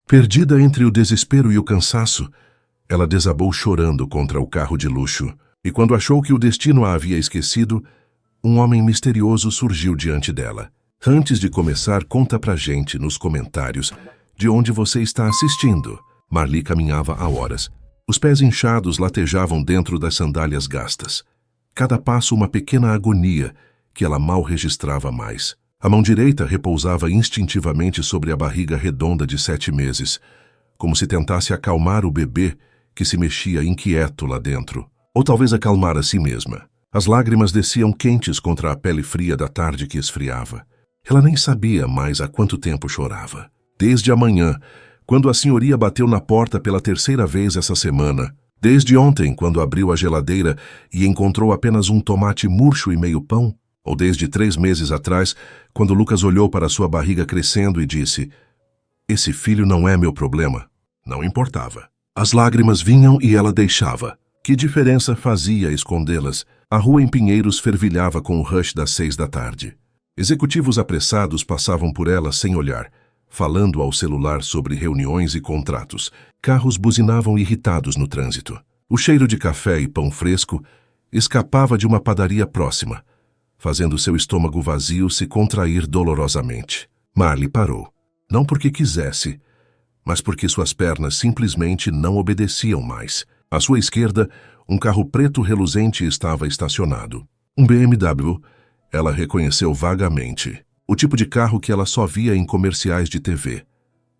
Perdida entre o desespero e o cansaço, ela desabou chorando contra o carro de luxo, e quando achou que o destino a havia esquecido, um homem misterioso surgiu diante dela. Antes de começar, conta pra gente nos comentários de onde você está assistindo. Marli caminhava há horas. Os pés inchados latejavam dentro das sandálias gastas. Cada passo uma pequena agonia que ela mal registrava mais. A mão direita repousava instintivamente sobre a barriga redonda de 7 meses, como se tentasse acalmar o bebê que se mexia inquieto lá dentro. Ou talvez acalmar a si mesma. As lágrimas desciam quentes contra a pele fria da tarde que esfriava. Ela nem sabia mais há quanto tempo chorava. Desde amanhã, quando a senhoria bateu na porta pela 3ª vez essa semana. Desde ontem, quando abriu a geladeira e encontrou apenas um tomate murcho e meio pão. Ou desde 3 meses atrás, quando Lucas olhou para sua barriga crescendo e disse: "Esse filho não é meu problema." Não importava. As lágrimas vinham e ela deixava. Que diferença fazia escondê-las? A rua em Pinheiros fervilhava com o rush das 6 da tarde. Executivos apressados passavam por ela sem olhar, falando ao celular sobre reuniões e contratos. Carros buzinavam irritados no trânsito. O cheiro de café e pão fresco escapava de uma padaria próxima, fazendo seu estômago vazio se contrair dolorosamente. Marli parou. Não porque quisesse, mas porque suas pernas simplesmente não obedeciam mais. À sua esquerda, um carro preto reluzente estava estacionado. Um BMW, ela reconheceu vagamente. O tipo de carro que ela só via em comerciais de TV.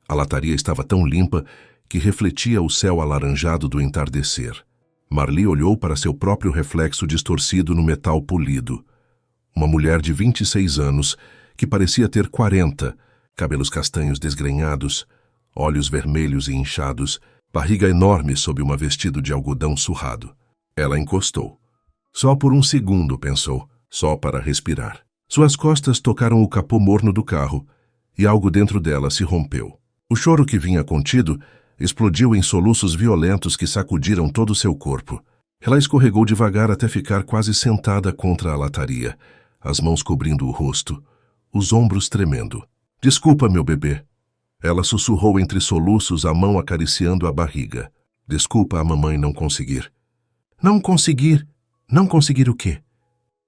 A lataria estava tão limpa que refletia o céu alaranjado do entardecer. Marli olhou para seu próprio reflexo distorcido no metal polido. Uma mulher de 26 anos, que parecia ter 40, cabelos castanhos desgrenhados, olhos vermelhos e inchados, barriga enorme sob um vestido de algodão surrado. Ela encostou. Só por um segundo, pensou, só para respirar. Suas costas tocaram o capô morno do carro e algo dentro dela se rompeu. O choro que vinha contido explodiu em soluços violentos que sacudiram todo o seu corpo. Ela escorregou devagar até ficar quase sentada contra a lataria, as mãos cobrindo o rosto, os ombros tremendo. "Desculpa, meu bebê." Ela sussurrou entre soluços, a mão acariciando a barriga. "Desculpa a mamãe não conseguir." Não conseguir? Não conseguir o quê?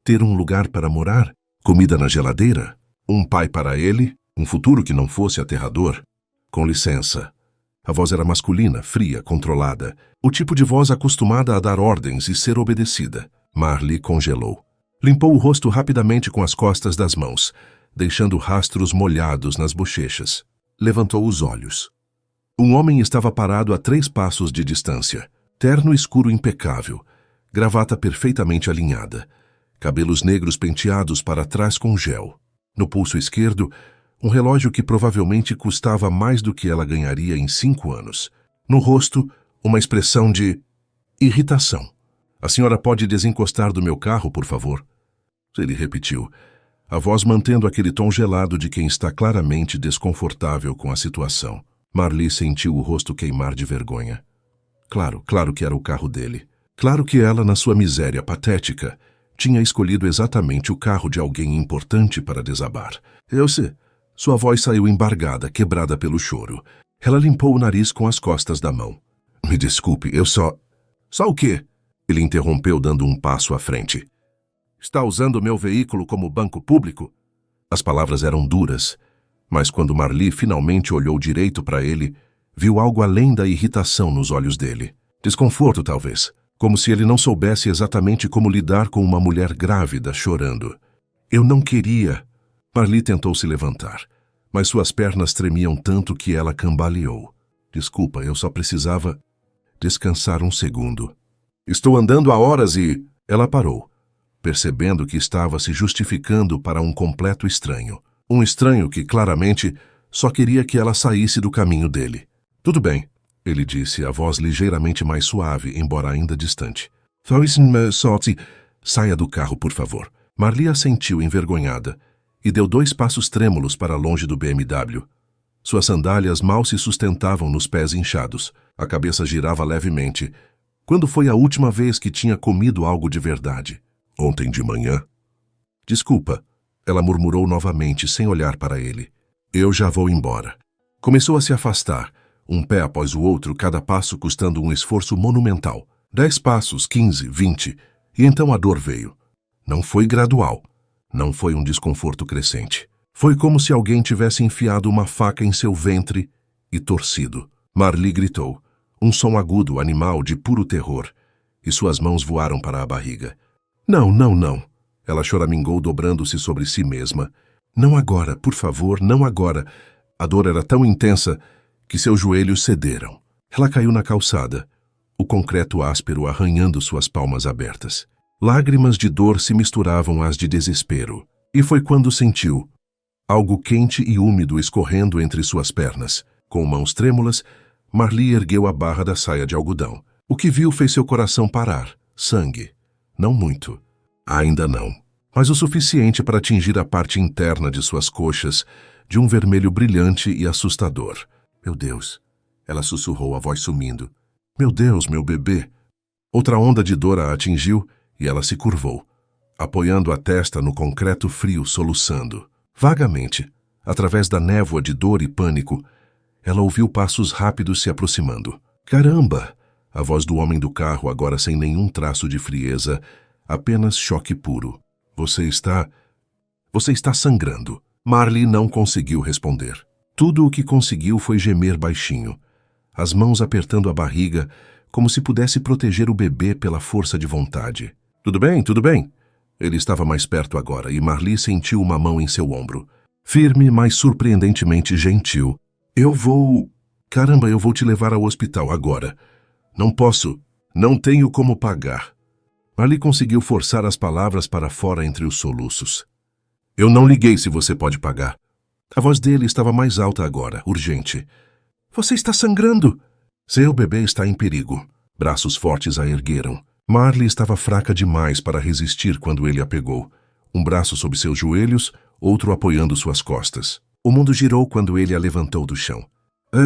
Ter um lugar para morar? Comida na geladeira? Um pai para ele? Um futuro que não fosse aterrador? Com licença. A voz era masculina, fria, controlada. O tipo de voz acostumada a dar ordens e ser obedecida. Marli congelou. Limpou o rosto rapidamente com as costas das mãos, deixando rastros molhados nas bochechas. Levantou os olhos. Um homem estava parado a 3 passos de distância. Terno escuro impecável, gravata perfeitamente alinhada, cabelos negros penteados para trás com gel. No pulso esquerdo, um relógio que provavelmente custava mais do que ela ganharia em 5 anos. No rosto, uma expressão de irritação. "A senhora pode desencostar do meu carro, por favor?" Ele repetiu, a voz mantendo aquele tom gelado de quem está claramente desconfortável com a situação. Marli sentiu o rosto queimar de vergonha. Claro que era o carro dele. Claro que ela, na sua miséria patética, tinha escolhido exatamente o carro de alguém importante para desabar. "Eu sei." Sua voz saiu embargada, quebrada pelo choro. Ela limpou o nariz com as costas da mão. "Me desculpe, eu só..." "Só o quê?" Ele interrompeu, dando um passo à frente. "Está usando o meu veículo como banco público?" As palavras eram duras, mas quando Marli finalmente olhou direito para ele, viu algo além da irritação nos olhos dele. Desconforto, talvez. Como se ele não soubesse exatamente como lidar com uma mulher grávida chorando. "Eu não queria..." Marli tentou se levantar, mas suas pernas tremiam tanto que ela cambaleou. "Desculpa, eu só precisava descansar um segundo." "Estou andando há horas e..." Ela parou, percebendo que estava se justificando para um completo estranho. Um estranho que, claramente, só queria que ela saísse do caminho dele. "Tudo bem," ele disse, a voz ligeiramente mais suave, embora ainda distante. "Saia do carro, por favor." Marli assentiu envergonhada e deu 2 passos trêmulos para longe do BMW. Suas sandálias mal se sustentavam nos pés inchados. A cabeça girava levemente. Quando foi a última vez que tinha comido algo de verdade? "Ontem de manhã." "Desculpa," ela murmurou novamente, sem olhar para ele. "Eu já vou embora." Começou a se afastar, um pé após o outro, cada passo custando um esforço monumental. 10 passos, 15, 20, e então a dor veio. Não foi gradual. Não foi um desconforto crescente. Foi como se alguém tivesse enfiado uma faca em seu ventre e torcido. Marli gritou, um som agudo, animal, de puro terror, e suas mãos voaram para a barriga. Não, não, não. Ela choramingou, dobrando-se sobre si mesma. Não agora, por favor, não agora. A dor era tão intensa que seus joelhos cederam. Ela caiu na calçada, o concreto áspero arranhando suas palmas abertas. Lágrimas de dor se misturavam às de desespero, e foi quando sentiu algo quente e úmido escorrendo entre suas pernas. Com mãos trêmulas, Marli ergueu a barra da saia de algodão. O que viu fez seu coração parar. Sangue. Não muito. Ainda não. Mas o suficiente para atingir a parte interna de suas coxas, de um vermelho brilhante e assustador. Meu Deus. Ela sussurrou, a voz sumindo. Meu Deus, meu bebê. Outra onda de dor a atingiu e ela se curvou, apoiando a testa no concreto frio, soluçando. Vagamente, através da névoa de dor e pânico, ela ouviu passos rápidos se aproximando. Caramba! A voz do homem do carro, agora sem nenhum traço de frieza, apenas choque puro. Você está sangrando. Marli não conseguiu responder. Tudo o que conseguiu foi gemer baixinho, as mãos apertando a barriga, como se pudesse proteger o bebê pela força de vontade. Tudo bem, tudo bem. Ele estava mais perto agora, e Marli sentiu uma mão em seu ombro. Firme, mas surpreendentemente gentil. Caramba, eu vou te levar ao hospital agora. Não posso. Não tenho como pagar. Marli conseguiu forçar as palavras para fora entre os soluços. Eu não liguei se você pode pagar. A voz dele estava mais alta agora, urgente. Você está sangrando. Seu bebê está em perigo. Braços fortes a ergueram. Marli estava fraca demais para resistir quando ele a pegou. Um braço sob seus joelhos, outro apoiando suas costas. O mundo girou quando ele a levantou do chão.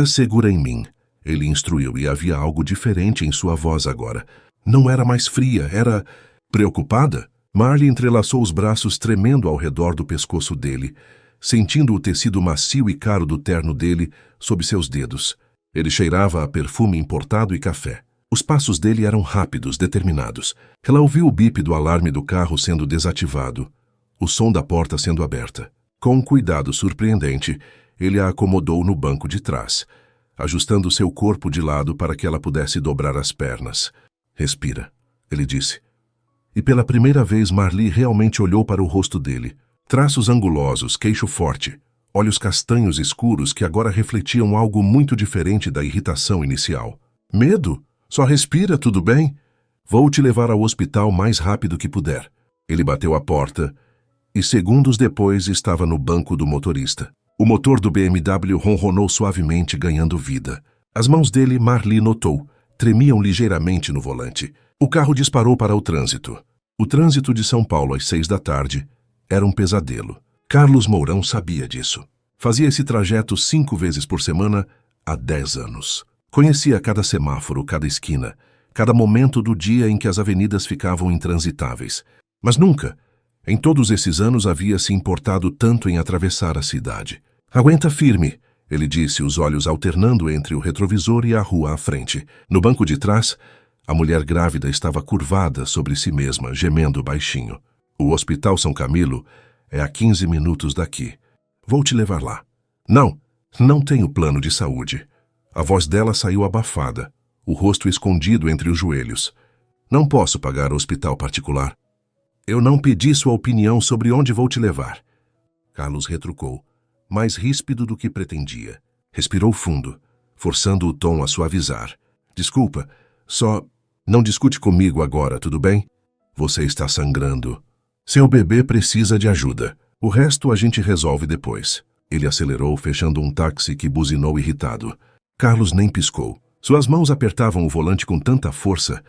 Segura em mim, ele instruiu, e havia algo diferente em sua voz agora. Não era mais fria, era preocupada. Marli entrelaçou os braços tremendo ao redor do pescoço dele, sentindo o tecido macio e caro do terno dele sob seus dedos. Ele cheirava a perfume importado e café. Os passos dele eram rápidos, determinados. Ela ouviu o bip do alarme do carro sendo desativado, o som da porta sendo aberta. Com um cuidado surpreendente, ele a acomodou no banco de trás, ajustando seu corpo de lado para que ela pudesse dobrar as pernas. Respira, ele disse. E pela primeira vez Marli realmente olhou para o rosto dele. Traços angulosos, queixo forte, olhos castanhos escuros que agora refletiam algo muito diferente da irritação inicial. Medo? Só respira, tudo bem? Vou te levar ao hospital o mais rápido que puder. Ele bateu a porta e segundos depois estava no banco do motorista. O motor do BMW ronronou suavemente, ganhando vida. As mãos dele, Marli notou, tremiam ligeiramente no volante. O carro disparou para o trânsito. O trânsito de São Paulo às 6 da tarde era um pesadelo. Carlos Mourão sabia disso. Fazia esse trajeto 5 vezes por semana há 10 anos. Conhecia cada semáforo, cada esquina, cada momento do dia em que as avenidas ficavam intransitáveis. Mas nunca, em todos esses anos, havia se importado tanto em atravessar a cidade. Aguenta firme, ele disse, os olhos alternando entre o retrovisor e a rua à frente. No banco de trás, a mulher grávida estava curvada sobre si mesma, gemendo baixinho. O Hospital São Camilo é a 15 minutos daqui. Vou te levar lá. Não tenho plano de saúde. A voz dela saiu abafada, o rosto escondido entre os joelhos. Não posso pagar o hospital particular. Eu não pedi sua opinião sobre onde vou te levar. Carlos retrucou, mais ríspido do que pretendia. Respirou fundo, forçando o tom a suavizar. Desculpa, só não discute comigo agora, tudo bem? Você está sangrando. Seu bebê precisa de ajuda. O resto a gente resolve depois. Ele acelerou, fechando um táxi que buzinou irritado. Carlos nem piscou. Suas mãos apertavam o volante com tanta força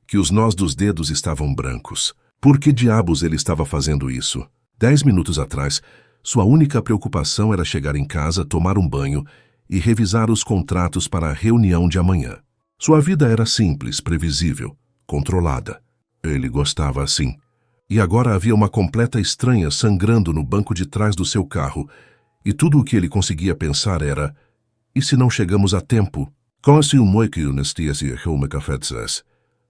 que os nós dos dedos estavam brancos. Por que diabos ele estava fazendo isso? 10 minutos atrás, sua única preocupação era chegar em casa, tomar um banho e revisar os contratos para a reunião de amanhã. Sua vida era simples, previsível, controlada. Ele gostava assim. E agora havia uma completa estranha sangrando no banco de trás do seu carro, e tudo o que ele conseguia pensar era: E se não chegamos a tempo?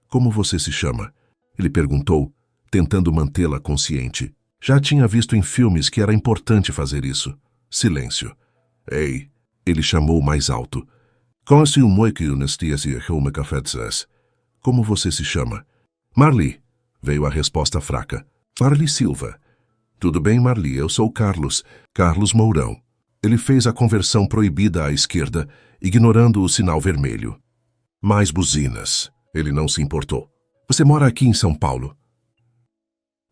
Como você se chama? Ele perguntou, tentando mantê-la consciente. Já tinha visto em filmes que era importante fazer isso. Silêncio. Ei, ele chamou mais alto. Como você se chama? Marli, veio a resposta fraca. Marli Silva. Tudo bem, Marli, eu sou Carlos. Carlos Mourão. Ele fez a conversão proibida à esquerda, ignorando o sinal vermelho. Mais buzinas. Ele não se importou. Você mora aqui em São Paulo?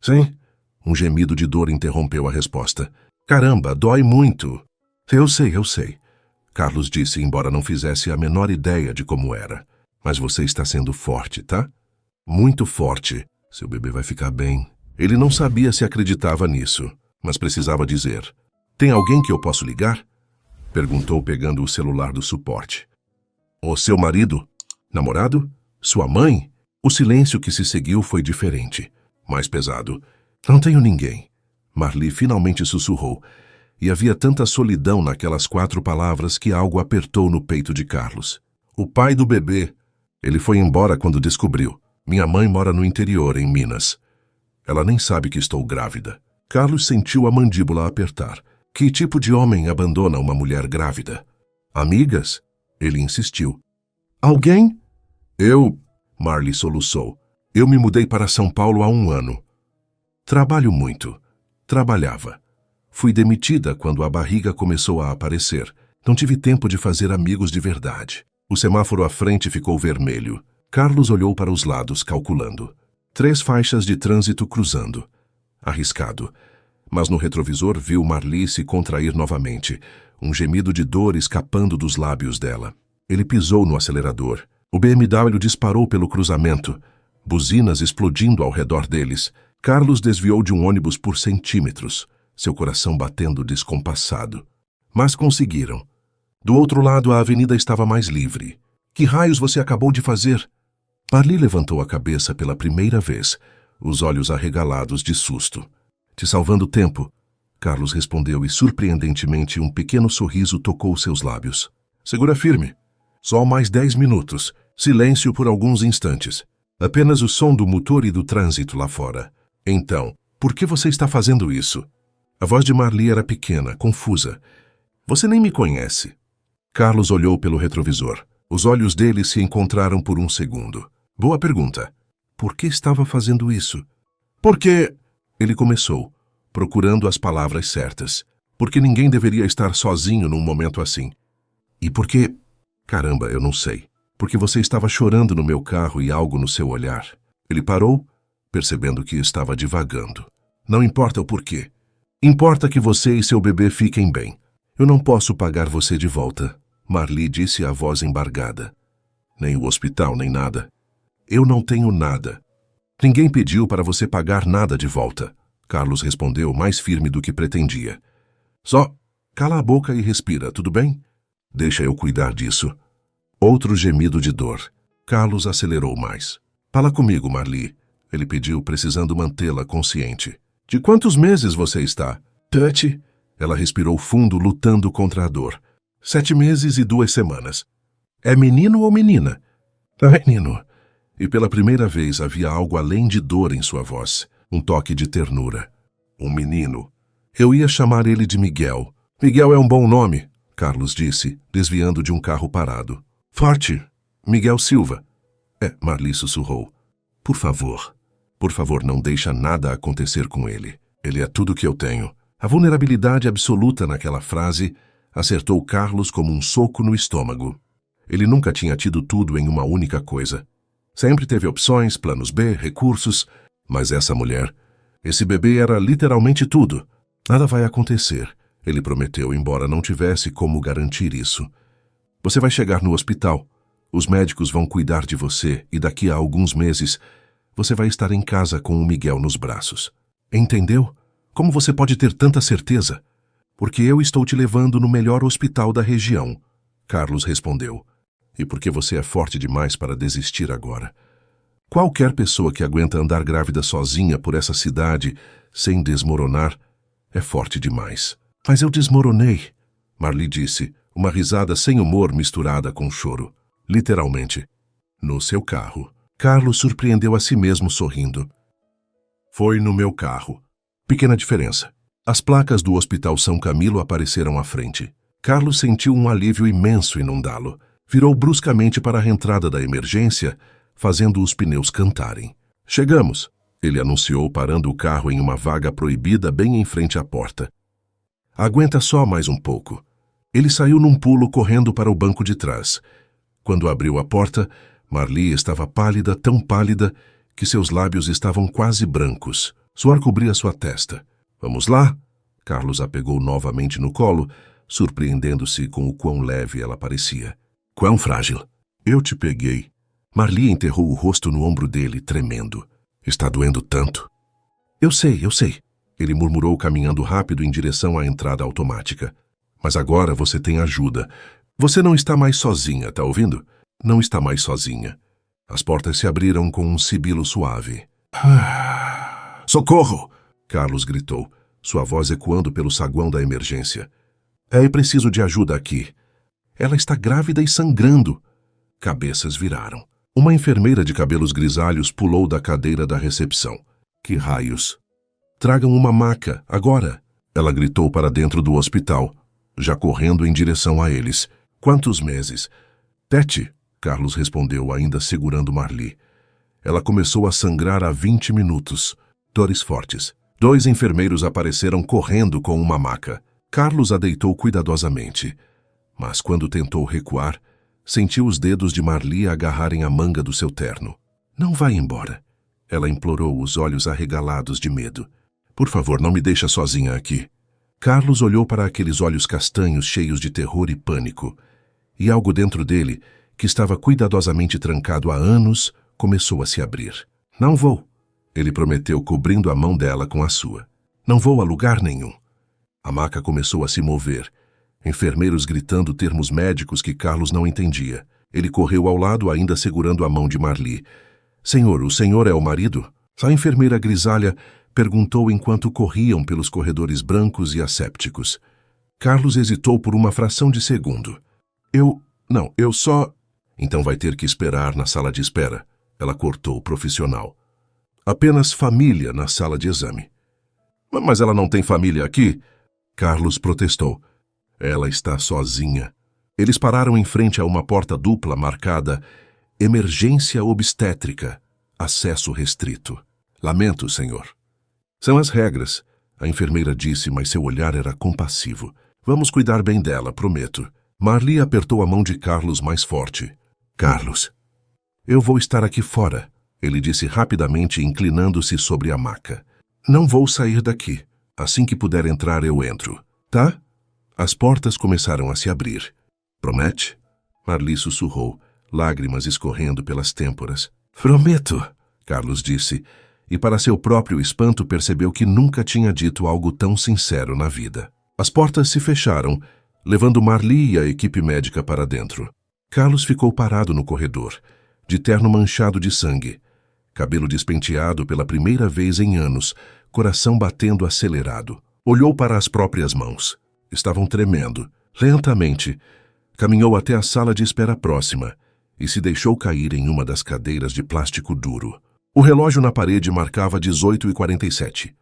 Sim. Um gemido de dor interrompeu a resposta. Caramba, dói muito. Eu sei. Carlos disse, embora não fizesse a menor ideia de como era. Mas você está sendo forte, tá? Muito forte. Seu bebê vai ficar bem. Ele não sabia se acreditava nisso, mas precisava dizer. Tem alguém que eu posso ligar? Perguntou pegando o celular do suporte. O seu marido? Namorado? Sua mãe? O silêncio que se seguiu foi diferente, mais pesado. Não tenho ninguém. Marli finalmente sussurrou, e havia tanta solidão naquelas 4 palavras que algo apertou no peito de Carlos. O pai do bebê. Ele foi embora quando descobriu. Minha mãe mora no interior, em Minas. Ela nem sabe que estou grávida. Carlos sentiu a mandíbula apertar. Que tipo de homem abandona uma mulher grávida? Amigas? Ele insistiu. Alguém? Marli soluçou. Eu me mudei para São Paulo há 1 ano. Trabalho muito. Trabalhava. Fui demitida quando a barriga começou a aparecer. Não tive tempo de fazer amigos de verdade. O semáforo à frente ficou vermelho. Carlos olhou para os lados, calculando. 3 faixas de trânsito cruzando. Arriscado. Mas no retrovisor viu Marli se contrair novamente, um gemido de dor escapando dos lábios dela. Ele pisou no acelerador. O BMW disparou pelo cruzamento, buzinas explodindo ao redor deles. Carlos desviou de um ônibus por centímetros, seu coração batendo descompassado. Mas conseguiram. Do outro lado, a avenida estava mais livre. Que raios você acabou de fazer? Marli levantou a cabeça pela primeira vez, os olhos arregalados de susto. Te salvando tempo, Carlos respondeu e, surpreendentemente, um pequeno sorriso tocou seus lábios. Segura firme. Só mais 10 minutos. Silêncio por alguns instantes. Apenas o som do motor e do trânsito lá fora. Então, por que você está fazendo isso? A voz de Marli era pequena, confusa. Você nem me conhece. Carlos olhou pelo retrovisor. Os olhos dele se encontraram por um segundo. Boa pergunta. Por que estava fazendo isso? Porque... Ele começou, procurando as palavras certas. Porque ninguém deveria estar sozinho num momento assim. E porque... Caramba, eu não sei. Porque você estava chorando no meu carro e algo no seu olhar. Ele parou, percebendo que estava divagando. Não importa o porquê. Importa que você e seu bebê fiquem bem. Eu não posso pagar você de volta, Marli disse a voz embargada. Nem o hospital, nem nada. Eu não tenho nada. Ninguém pediu para você pagar nada de volta, Carlos respondeu mais firme do que pretendia. Só cala a boca e respira, tudo bem? Deixa eu cuidar disso. Outro gemido de dor. Carlos acelerou mais. Fala comigo, Marli, ele pediu, precisando mantê-la consciente. De quantos meses você está? 7. Ela respirou fundo, lutando contra a dor. 7 meses e 2 semanas. É menino ou menina? É menino. E pela primeira vez havia algo além de dor em sua voz, um toque de ternura. Um menino. Eu ia chamar ele de Miguel. Miguel é um bom nome, Carlos disse, desviando de um carro parado. Forte. Miguel Silva. Marli sussurrou. Por favor, não deixa nada acontecer com ele. Ele é tudo que eu tenho. A vulnerabilidade absoluta naquela frase acertou Carlos como um soco no estômago. Ele nunca tinha tido tudo em uma única coisa. Sempre teve opções, planos B, recursos, mas essa mulher, esse bebê era literalmente tudo. Nada vai acontecer, ele prometeu, embora não tivesse como garantir isso. Você vai chegar no hospital, os médicos vão cuidar de você e daqui a alguns meses você vai estar em casa com o Miguel nos braços. Entendeu? Como você pode ter tanta certeza? Porque eu estou te levando no melhor hospital da região, Carlos respondeu. E porque você é forte demais para desistir agora. Qualquer pessoa que aguenta andar grávida sozinha por essa cidade, sem desmoronar, é forte demais. Mas eu desmoronei, Marli disse, Uma risada sem humor misturada com choro. Literalmente. No seu carro. Carlos surpreendeu a si mesmo sorrindo. Foi no meu carro. Pequena diferença. As placas do Hospital São Camilo apareceram à frente. Carlos sentiu um alívio imenso inundá-lo. Virou bruscamente para a entrada da emergência, fazendo os pneus cantarem. Chegamos, ele anunciou, parando o carro em uma vaga proibida bem em frente à porta. Aguenta só mais um pouco. Ele saiu num pulo correndo para o banco de trás. Quando abriu a porta, Marli estava pálida, tão pálida, que seus lábios estavam quase brancos. Suor cobria sua testa. Vamos lá? Carlos a pegou novamente no colo, surpreendendo-se com o quão leve ela parecia. Quão frágil. Eu te peguei. Marli enterrou o rosto no ombro dele, tremendo. Está doendo tanto. Eu sei. Ele murmurou, caminhando rápido em direção à entrada automática. Mas agora você tem ajuda. Você não está mais sozinha, tá ouvindo? Não está mais sozinha. As portas se abriram com um sibilo suave. Socorro! Carlos gritou, sua voz ecoando pelo saguão da emergência. É preciso de ajuda aqui. Ela está grávida e sangrando. Cabeças viraram. Uma enfermeira de cabelos grisalhos pulou da cadeira da recepção. Que raios! Tragam uma maca, agora! Ela gritou para dentro do hospital, já correndo em direção a eles. Quantos meses? 7, Carlos respondeu, ainda segurando Marli. Ela começou a sangrar há 20 minutos. Dores fortes. 2 enfermeiros apareceram correndo com uma maca. Carlos a deitou cuidadosamente. Mas quando tentou recuar, sentiu os dedos de Marli agarrarem a manga do seu terno. Não vá embora. Ela implorou, os olhos arregalados de medo. Por favor, não me deixe sozinha aqui. Carlos olhou para aqueles olhos castanhos cheios de terror e pânico. E algo dentro dele, que estava cuidadosamente trancado há anos, começou a se abrir. Não vou, ele prometeu, cobrindo a mão dela com a sua. Não vou a lugar nenhum. A maca começou a se mover. Enfermeiros gritando termos médicos que Carlos não entendia. Ele correu ao lado, ainda segurando a mão de Marli. Senhor, o senhor é o marido? A enfermeira grisalha perguntou enquanto corriam pelos corredores brancos e assépticos. Carlos hesitou por uma fração de segundo. Eu só... Então vai ter que esperar na sala de espera. Ela cortou, profissional. Apenas família na sala de exame. Mas ela não tem família aqui? Carlos protestou. Ela está sozinha. Eles pararam em frente a uma porta dupla marcada Emergência Obstétrica. Acesso restrito. Lamento, senhor. São as regras, a enfermeira disse, mas seu olhar era compassivo. Vamos cuidar bem dela, prometo. Marli apertou a mão de Carlos mais forte. Carlos, eu vou estar aqui fora, ele disse rapidamente, inclinando-se sobre a maca. Não vou sair daqui. Assim que puder entrar, eu entro. Tá? As portas começaram a se abrir. Promete? Marli sussurrou, lágrimas escorrendo pelas têmporas. Prometo, Carlos disse, e para seu próprio espanto percebeu que nunca tinha dito algo tão sincero na vida. As portas se fecharam, levando Marli e a equipe médica para dentro. Carlos ficou parado no corredor, de terno manchado de sangue, cabelo despenteado pela primeira vez em anos, coração batendo acelerado. Olhou para as próprias mãos. Estavam tremendo. Lentamente, caminhou até a sala de espera próxima e se deixou cair em uma das cadeiras de plástico duro. O relógio na parede marcava 18h47.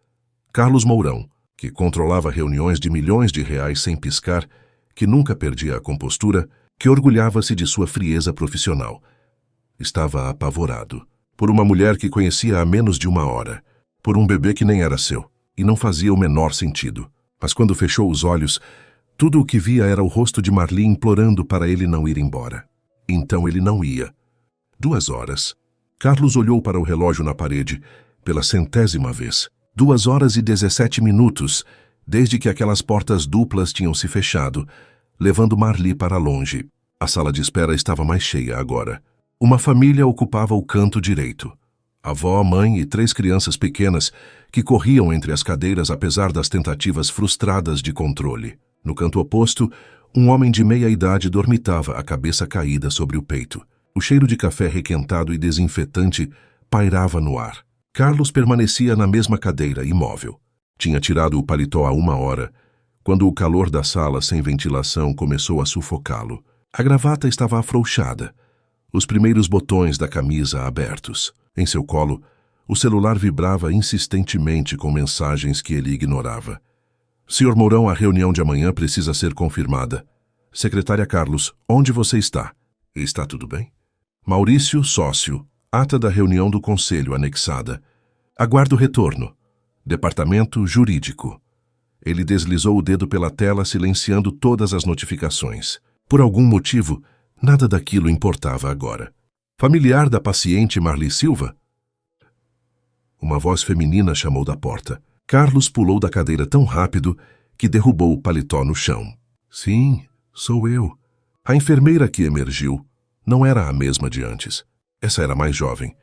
Carlos Mourão, que controlava reuniões de milhões de reais sem piscar, que nunca perdia a compostura, que orgulhava-se de sua frieza profissional. Estava apavorado. Por uma mulher que conhecia há menos de uma hora. Por um bebê que nem era seu. E não fazia o menor sentido. Mas quando fechou os olhos, tudo o que via era o rosto de Marli implorando para ele não ir embora. Então ele não ia. 2 horas. Carlos olhou para o relógio na parede, pela 100ª vez. 2h17, desde que aquelas portas duplas tinham se fechado, levando Marli para longe. A sala de espera estava mais cheia agora. Uma família ocupava o canto direito. Avó, mãe e 3 crianças pequenas que corriam entre as cadeiras apesar das tentativas frustradas de controle. No canto oposto, um homem de meia idade dormitava, a cabeça caída sobre o peito. O cheiro de café requentado e desinfetante pairava no ar. Carlos permanecia na mesma cadeira, imóvel. Tinha tirado o paletó há 1 hora, quando o calor da sala sem ventilação começou a sufocá-lo. A gravata estava afrouxada, os primeiros botões da camisa abertos. Em seu colo, o celular vibrava insistentemente com mensagens que ele ignorava. Sr. Mourão, a reunião de amanhã precisa ser confirmada. Secretária Carlos, onde você está? Está tudo bem? Maurício, sócio. Ata da reunião do conselho anexada. Aguardo retorno. Departamento Jurídico. Ele deslizou o dedo pela tela, silenciando todas as notificações. Por algum motivo, nada daquilo importava agora. Familiar da paciente Marli Silva? Uma voz feminina chamou da porta. Carlos pulou da cadeira tão rápido que derrubou o paletó no chão. Sim, sou eu. A enfermeira que emergiu não era a mesma de antes. Essa era mais jovem,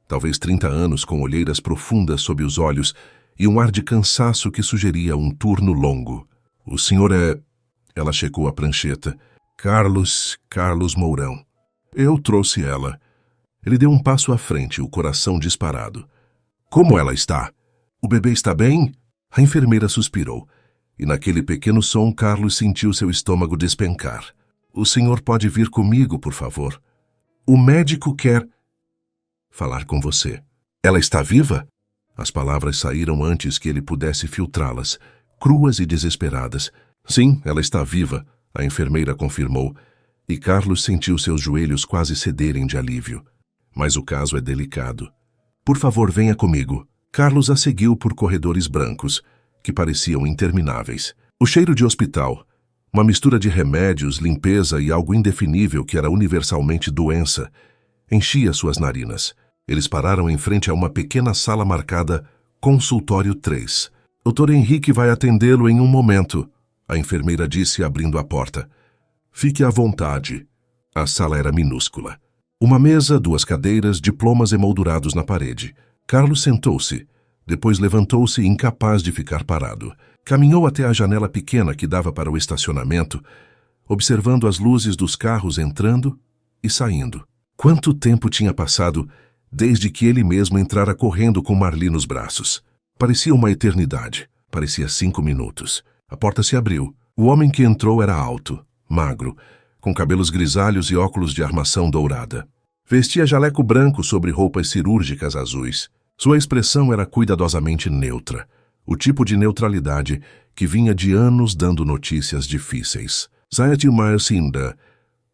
talvez 30 anos, com olheiras profundas sob os olhos e um ar de cansaço que sugeria um turno longo. O senhor é... Ela checou a prancheta. Carlos Mourão. Eu trouxe ela. Ele deu um passo à frente, o coração disparado. Como ela está? O bebê está bem? A enfermeira suspirou, e naquele pequeno som Carlos sentiu seu estômago despencar. O senhor pode vir comigo, por favor? O médico quer falar com você. Ela está viva? As palavras saíram antes que ele pudesse filtrá-las, cruas e desesperadas. Sim, ela está viva, a enfermeira confirmou, e Carlos sentiu seus joelhos quase cederem de alívio. Mas o caso é delicado. Por favor, venha comigo. Carlos a seguiu por corredores brancos, que pareciam intermináveis. O cheiro de hospital, uma mistura de remédios, limpeza e algo indefinível que era universalmente doença, enchia suas narinas. Eles pararam em frente a uma pequena sala marcada Consultório 3. Dr. Henrique vai atendê-lo em um momento, a enfermeira disse abrindo a porta. Fique à vontade. A sala era minúscula. Uma mesa, 2 cadeiras, diplomas emoldurados na parede. Carlos sentou-se. Depois levantou-se, incapaz de ficar parado. Caminhou até a janela pequena que dava para o estacionamento, observando as luzes dos carros entrando e saindo. Quanto tempo tinha passado desde que ele mesmo entrara correndo com Marli nos braços? Parecia uma eternidade. Parecia 5 minutos. A porta se abriu. O homem que entrou era alto, magro, com cabelos grisalhos e óculos de armação dourada. Vestia jaleco branco sobre roupas cirúrgicas azuis. Sua expressão era cuidadosamente neutra, o tipo de neutralidade que vinha de anos dando notícias difíceis. Zayat Marcinda,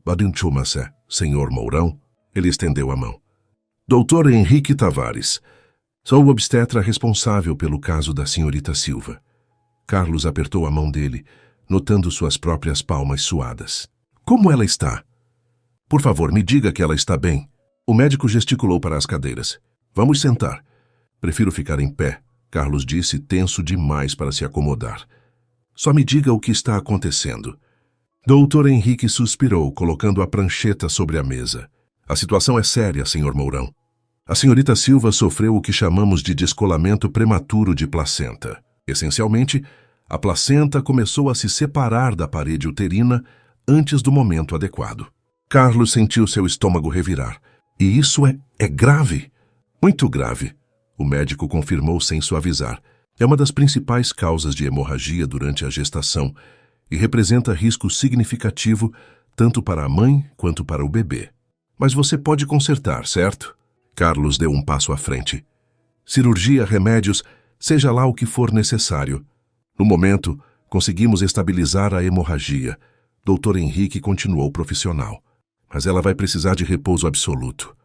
Badinchumase, senhor Mourão, ele estendeu a mão. Doutor Henrique Tavares, sou o obstetra responsável pelo caso da senhorita Silva. Carlos apertou a mão dele, notando suas próprias palmas suadas. Como ela está? Por favor, me diga que ela está bem. O médico gesticulou para as cadeiras. Vamos sentar. Prefiro ficar em pé, Carlos disse, tenso demais para se acomodar. Só me diga o que está acontecendo. Doutor Henrique suspirou, colocando a prancheta sobre a mesa. A situação é séria, senhor Mourão. A senhorita Silva sofreu o que chamamos de descolamento prematuro de placenta. Essencialmente, a placenta começou a se separar da parede uterina antes do momento adequado. Carlos sentiu seu estômago revirar. E isso é grave. Muito grave. O médico confirmou sem suavizar. É uma das principais causas de hemorragia durante a gestação e representa risco significativo tanto para a mãe quanto para o bebê. Mas você pode consertar, certo? Carlos deu um passo à frente. Cirurgia, remédios, seja lá o que for necessário. No momento, conseguimos estabilizar a hemorragia. Dr. Henrique continuou profissional. Mas ela vai precisar de repouso absoluto.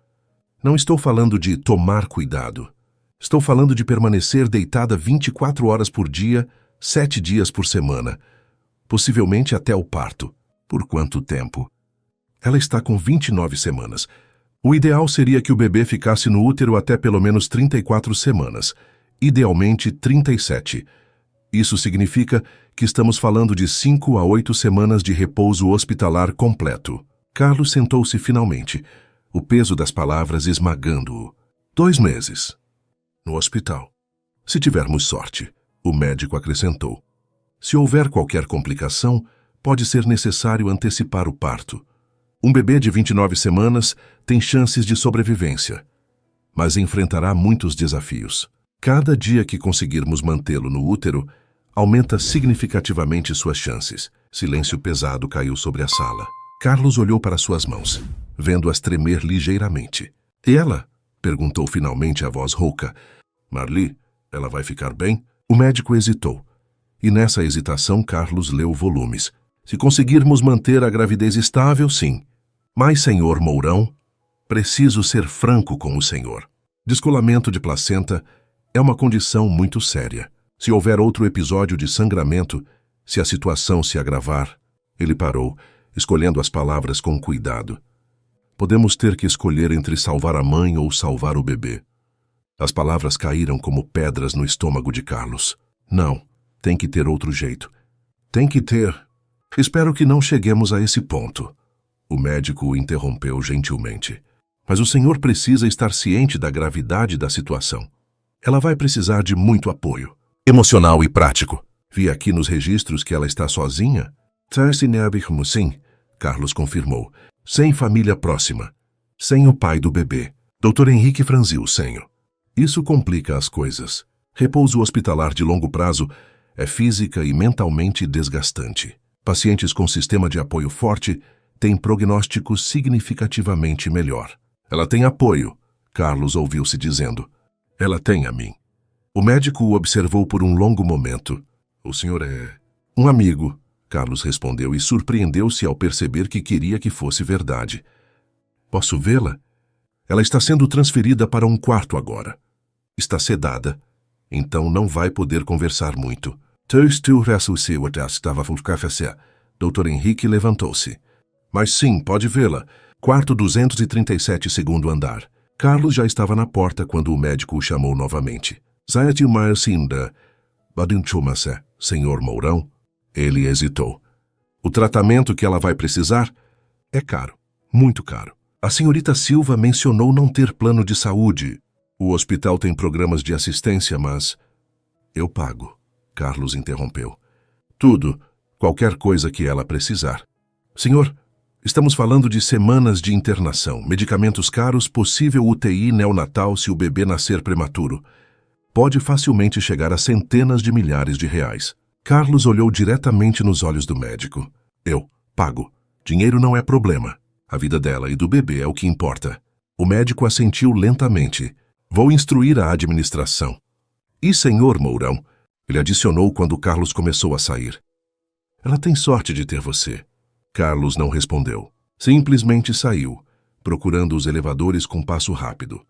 Não estou falando de tomar cuidado. Estou falando de permanecer deitada 24 horas por dia, 7 dias por semana. Possivelmente até o parto. Por quanto tempo? Ela está com 29 semanas. O ideal seria que o bebê ficasse no útero até pelo menos 34 semanas. Idealmente 37. Isso significa que estamos falando de 5 a 8 semanas de repouso hospitalar completo. Carlos sentou-se finalmente, o peso das palavras esmagando-o. 2 meses. No hospital. Se tivermos sorte, o médico acrescentou. Se houver qualquer complicação, pode ser necessário antecipar o parto. Um bebê de 29 semanas tem chances de sobrevivência, mas enfrentará muitos desafios. Cada dia que conseguirmos mantê-lo no útero, aumenta significativamente suas chances. Silêncio pesado caiu sobre a sala. Carlos olhou para suas mãos, vendo-as tremer ligeiramente. E ela? Perguntou finalmente a voz rouca. Marli, ela vai ficar bem? O médico hesitou. E nessa hesitação Carlos leu volumes. Se conseguirmos manter a gravidez estável, sim. Mas, senhor Mourão, preciso ser franco com o senhor. Descolamento de placenta é uma condição muito séria. Se houver outro episódio de sangramento, se a situação se agravar... Ele parou, escolhendo as palavras com cuidado. Podemos ter que escolher entre salvar a mãe ou salvar o bebê. As palavras caíram como pedras no estômago de Carlos. Não, tem que ter outro jeito. Tem que ter. Espero que não cheguemos a esse ponto. O médico o interrompeu gentilmente. Mas o senhor precisa estar ciente da gravidade da situação. Ela vai precisar de muito apoio. Emocional e prático. Vi aqui nos registros que ela está sozinha? Sim, Carlos confirmou. Sem família próxima. Sem o pai do bebê. Dr. Henrique franziu o senho. Isso complica as coisas. Repouso hospitalar de longo prazo é física e mentalmente desgastante. Pacientes com sistema de apoio forte têm prognóstico significativamente melhor. Ela tem apoio, Carlos ouviu-se dizendo. Ela tem a mim. O médico o observou por um longo momento. O senhor é... Um amigo, Carlos respondeu e surpreendeu-se ao perceber que queria que fosse verdade. Posso vê-la? Ela está sendo transferida para um quarto agora. Está sedada, então não vai poder conversar muito. Dr. Henrique levantou-se. Mas sim, pode vê-la. Quarto 237, segundo andar. Carlos já estava na porta quando o médico o chamou novamente. Senhor Mourão? Ele hesitou. O tratamento que ela vai precisar é caro, muito caro. A senhorita Silva mencionou não ter plano de saúde. O hospital tem programas de assistência, mas... Eu pago, Carlos interrompeu. Tudo, qualquer coisa que ela precisar. Senhor, estamos falando de semanas de internação, medicamentos caros, possível UTI neonatal se o bebê nascer prematuro. Pode facilmente chegar a centenas de milhares de reais. Carlos olhou diretamente nos olhos do médico. Eu pago. Dinheiro não é problema. A vida dela e do bebê é o que importa. O médico assentiu lentamente. Vou instruir a administração. E senhor Mourão? Ele adicionou quando Carlos começou a sair. Ela tem sorte de ter você. Carlos não respondeu. Simplesmente saiu, procurando os elevadores com passo rápido.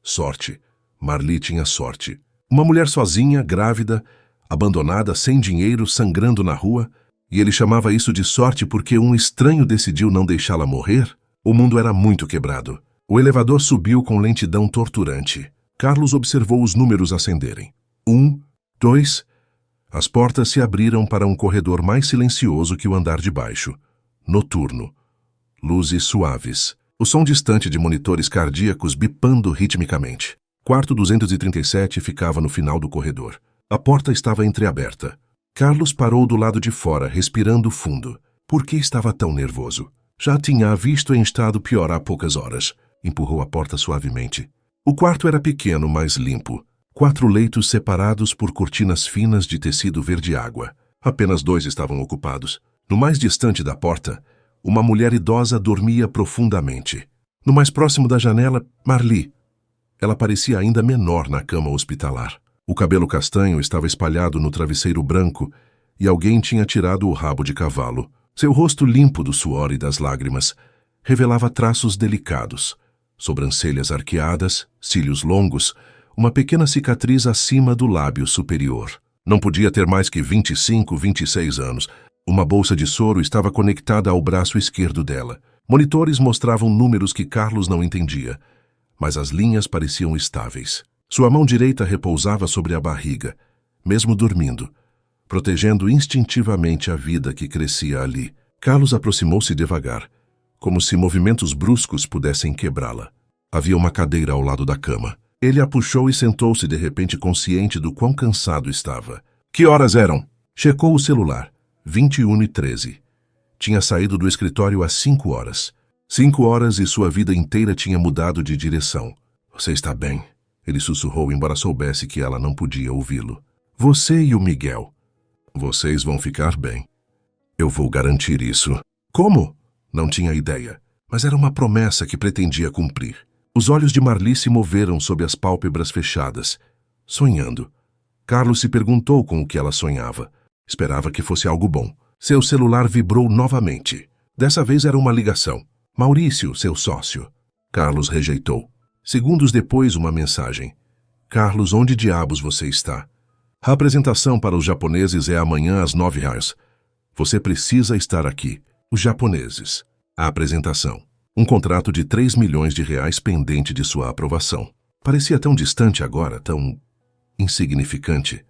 Sorte. Marli tinha sorte. Uma mulher sozinha, grávida, abandonada, sem dinheiro, sangrando na rua, e ele chamava isso de sorte porque um estranho decidiu não deixá-la morrer? O mundo era muito quebrado. O elevador subiu com lentidão torturante. Carlos observou os números acenderem. 1, 2... As portas se abriram para um corredor mais silencioso que o andar de baixo. Noturno. Luzes suaves. O som distante de monitores cardíacos bipando ritmicamente. Quarto 237 ficava no final do corredor. A porta estava entreaberta. Carlos parou do lado de fora, respirando fundo. Por que estava tão nervoso? Já tinha a visto em estado pior há poucas horas. Empurrou a porta suavemente. O quarto era pequeno, mas limpo. 4 leitos separados por cortinas finas de tecido verde-água. Apenas 2 estavam ocupados. No mais distante da porta, uma mulher idosa dormia profundamente. No mais próximo da janela, Marli. Ela parecia ainda menor na cama hospitalar. O cabelo castanho estava espalhado no travesseiro branco e alguém tinha tirado o rabo de cavalo. Seu rosto limpo do suor e das lágrimas revelava traços delicados. Sobrancelhas arqueadas, cílios longos, uma pequena cicatriz acima do lábio superior. Não podia ter mais que 25, 26 anos. Uma bolsa de soro estava conectada ao braço esquerdo dela. Monitores mostravam números que Carlos não entendia, mas as linhas pareciam estáveis. Sua mão direita repousava sobre a barriga, mesmo dormindo, protegendo instintivamente a vida que crescia ali. Carlos aproximou-se devagar, como se movimentos bruscos pudessem quebrá-la. Havia uma cadeira ao lado da cama. Ele a puxou e sentou-se de repente consciente do quão cansado estava. Que horas eram? Checou o celular. 21h13. Tinha saído do escritório há 5 horas. 5 horas e sua vida inteira tinha mudado de direção. Você está bem? Ele sussurrou, embora soubesse que ela não podia ouvi-lo. Você e o Miguel. Vocês vão ficar bem. Eu vou garantir isso. Como? Não tinha ideia, mas era uma promessa que pretendia cumprir. Os olhos de Marli se moveram sob as pálpebras fechadas, sonhando. Carlos se perguntou com o que ela sonhava. Esperava que fosse algo bom. Seu celular vibrou novamente. Dessa vez era uma ligação. Maurício, seu sócio. Carlos rejeitou. Segundos depois, uma mensagem. Carlos, onde diabos você está? A apresentação para os japoneses é amanhã às 9h. Você precisa estar aqui. Os japoneses. A apresentação. Um contrato de 3 milhões de reais pendente de sua aprovação. Parecia tão distante agora, tão insignificante.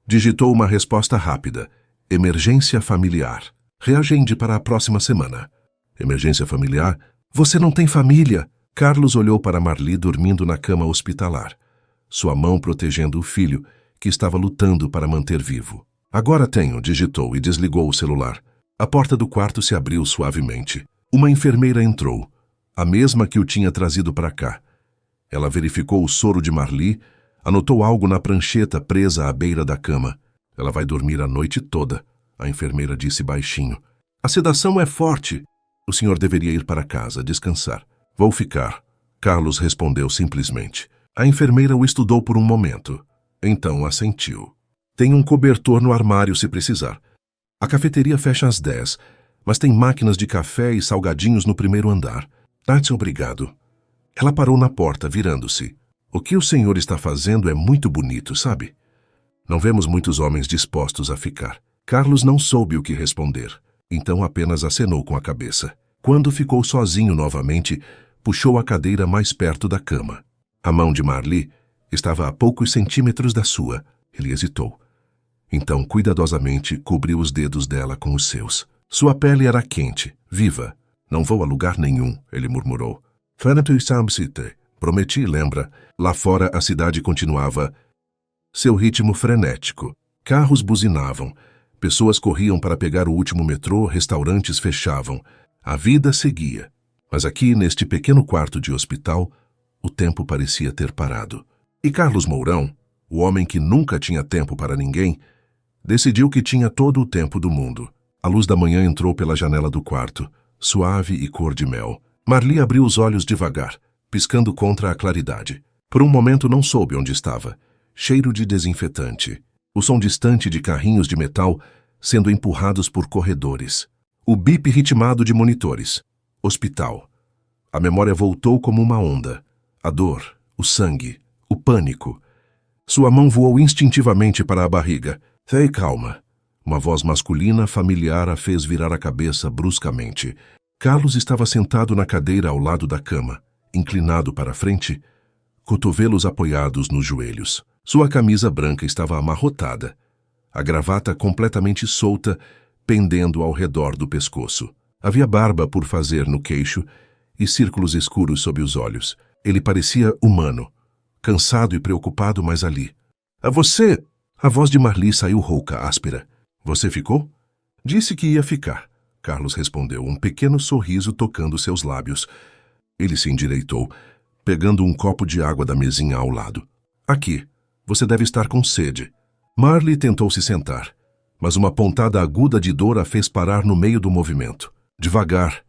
Digitou uma resposta rápida. Emergência familiar. Reagende para a próxima semana. Emergência familiar? Você não tem família? Carlos olhou para Marli dormindo na cama hospitalar. Sua mão protegendo o filho, que estava lutando para manter vivo. Agora tenho, digitou e desligou o celular. A porta do quarto se abriu suavemente. Uma enfermeira entrou, a mesma que o tinha trazido para cá. Ela verificou o soro de Marli, anotou algo na prancheta presa à beira da cama. Ela vai dormir a noite toda, a enfermeira disse baixinho. A sedação é forte. O senhor deveria ir para casa, descansar. Vou ficar. Carlos respondeu simplesmente. A enfermeira o estudou por um momento. Então assentiu. Tem um cobertor no armário se precisar. A cafeteria fecha às 10, mas tem máquinas de café e salgadinhos no primeiro andar. Tati, obrigado. Ela parou na porta, virando-se. O que o senhor está fazendo é muito bonito, sabe? Não vemos muitos homens dispostos a ficar. Carlos não soube o que responder, então apenas acenou com a cabeça. Quando ficou sozinho novamente, puxou a cadeira mais perto da cama. A mão de Marli estava a poucos centímetros da sua. Ele hesitou. Então, cuidadosamente, cobriu os dedos dela com os seus. Sua pele era quente, viva. Não vou a lugar nenhum, ele murmurou. Prometi, lembra? Lá fora a cidade continuava seu ritmo frenético. Carros buzinavam. Pessoas corriam para pegar o último metrô, restaurantes fechavam. A vida seguia. Mas aqui, neste pequeno quarto de hospital, o tempo parecia ter parado. E Carlos Mourão, o homem que nunca tinha tempo para ninguém, decidiu que tinha todo o tempo do mundo. A luz da manhã entrou pela janela do quarto, suave e cor de mel. Marli abriu os olhos devagar, piscando contra a claridade. Por um momento não soube onde estava. Cheiro de desinfetante. O som distante de carrinhos de metal sendo empurrados por corredores. O bip ritmado de monitores. Hospital. A memória voltou como uma onda. A dor, o sangue, o pânico. Sua mão voou instintivamente para a barriga. Ei, calma. Uma voz masculina familiar a fez virar a cabeça bruscamente. Carlos estava sentado na cadeira ao lado da cama, inclinado para a frente, cotovelos apoiados nos joelhos. Sua camisa branca estava amarrotada, a gravata completamente solta, pendendo ao redor do pescoço. Havia barba por fazer no queixo e círculos escuros sob os olhos. Ele parecia humano, cansado e preocupado, mas ali. "É você!" A voz de Marli saiu rouca, áspera. "Você ficou?" "Disse que ia ficar." Carlos respondeu, um pequeno sorriso tocando seus lábios. Ele se endireitou, pegando um copo de água da mesinha ao lado. "Aqui. Você deve estar com sede." Marli tentou se sentar, mas uma pontada aguda de dor a fez parar no meio do movimento. Devagar.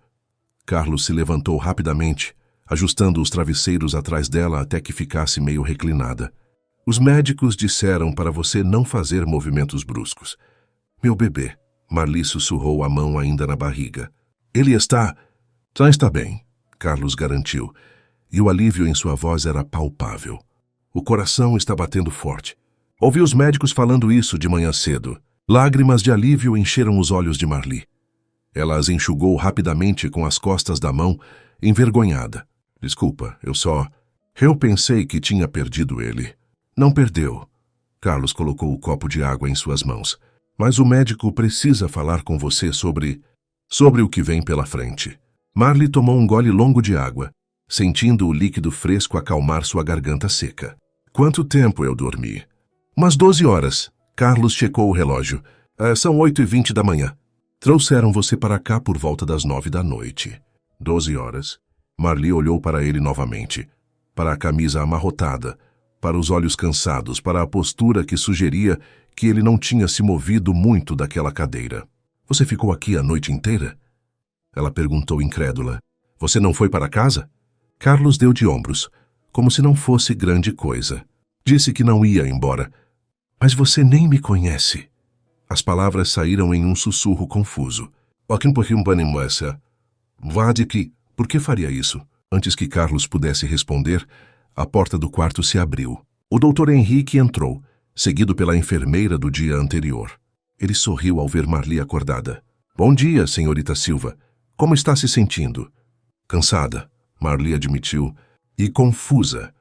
Carlos se levantou rapidamente, ajustando os travesseiros atrás dela até que ficasse meio reclinada. "Os médicos disseram para você não fazer movimentos bruscos." "Meu bebê." Marli sussurrou, a mão ainda na barriga. "Ele está... Já está bem," Carlos garantiu, e o alívio em sua voz era palpável. "O coração está batendo forte." Ouvi os médicos falando isso de manhã cedo. Lágrimas de alívio encheram os olhos de Marli. Ela as enxugou rapidamente com as costas da mão, envergonhada. "Desculpa, eu pensei que tinha perdido ele." "Não perdeu." Carlos colocou o copo de água em suas mãos. "Mas o médico precisa falar com você sobre o que vem pela frente." Marli tomou um gole longo de água, sentindo o líquido fresco acalmar sua garganta seca. "Quanto tempo eu dormi?" "Umas 12 horas. Carlos checou o relógio. São 8h20 da manhã. Trouxeram você para cá por volta das 9 da noite. 12 horas. Marli olhou para ele novamente, para a camisa amarrotada, para os olhos cansados, para a postura que sugeria que ele não tinha se movido muito daquela cadeira. Você ficou aqui a noite inteira? Ela perguntou incrédula. Você não foi para casa? Carlos deu de ombros, como se não fosse grande coisa. Disse que não ia embora. Mas você nem me conhece. As palavras saíram em um sussurro confuso. Por que faria isso? Antes que Carlos pudesse responder, a porta do quarto se abriu. O Dr. Henrique entrou, seguido pela enfermeira do dia anterior. Ele sorriu ao ver Marli acordada. Bom dia, senhorita Silva. Como está se sentindo? Cansada, Marli admitiu, e confusa.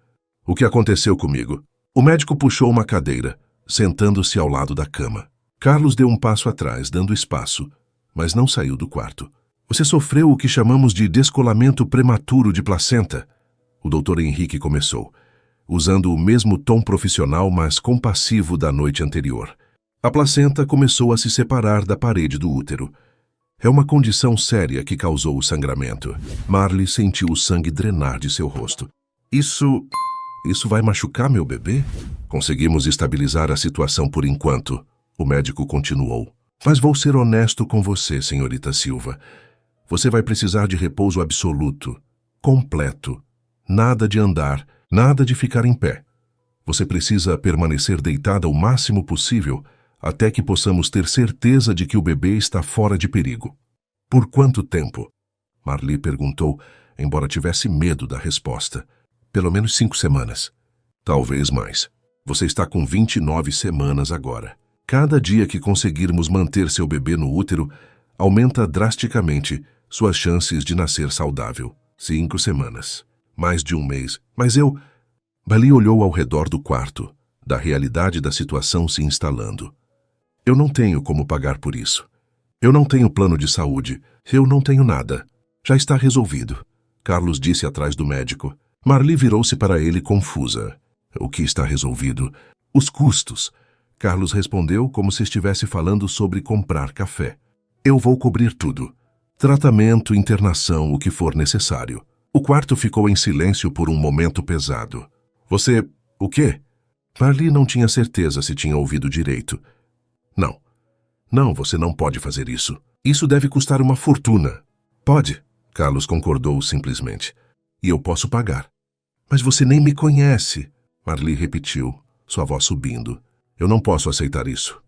O que aconteceu comigo? O médico puxou uma cadeira, sentando-se ao lado da cama. Carlos deu um passo atrás, dando espaço, mas não saiu do quarto. Você sofreu o que chamamos de descolamento prematuro de placenta. O Dr. Henrique começou, usando o mesmo tom profissional, mas compassivo da noite anterior. A placenta começou a se separar da parede do útero. É uma condição séria que causou o sangramento. Marli sentiu o sangue drenar de seu rosto. Isso vai machucar meu bebê? Conseguimos estabilizar a situação por enquanto, o médico continuou. Mas vou ser honesto com você, senhorita Silva. Você vai precisar de repouso absoluto, completo. Nada de andar, nada de ficar em pé. Você precisa permanecer deitada o máximo possível até que possamos ter certeza de que o bebê está fora de perigo. Por quanto tempo? Marli perguntou, embora tivesse medo da resposta. Pelo menos 5 semanas. Talvez mais. Você está com 29 semanas agora. Cada dia que conseguirmos manter seu bebê no útero, aumenta drasticamente suas chances de nascer saudável. 5 semanas. Mais de 1 mês. Mas eu... Marli olhou ao redor do quarto, da realidade da situação se instalando. Eu não tenho como pagar por isso. Eu não tenho plano de saúde. Eu não tenho nada. Já está resolvido. Carlos disse atrás do médico. Marli virou-se para ele confusa. O que está resolvido? Os custos. Carlos respondeu como se estivesse falando sobre comprar café. Eu vou cobrir tudo. Tratamento, internação, o que for necessário. O quarto ficou em silêncio por um momento pesado. Você... o quê? Marli não tinha certeza se tinha ouvido direito. Não. Não, você não pode fazer isso. Isso deve custar uma fortuna. Pode, Carlos concordou simplesmente. E eu posso pagar. Mas você nem me conhece, Marli repetiu, sua voz subindo. Eu não posso aceitar isso.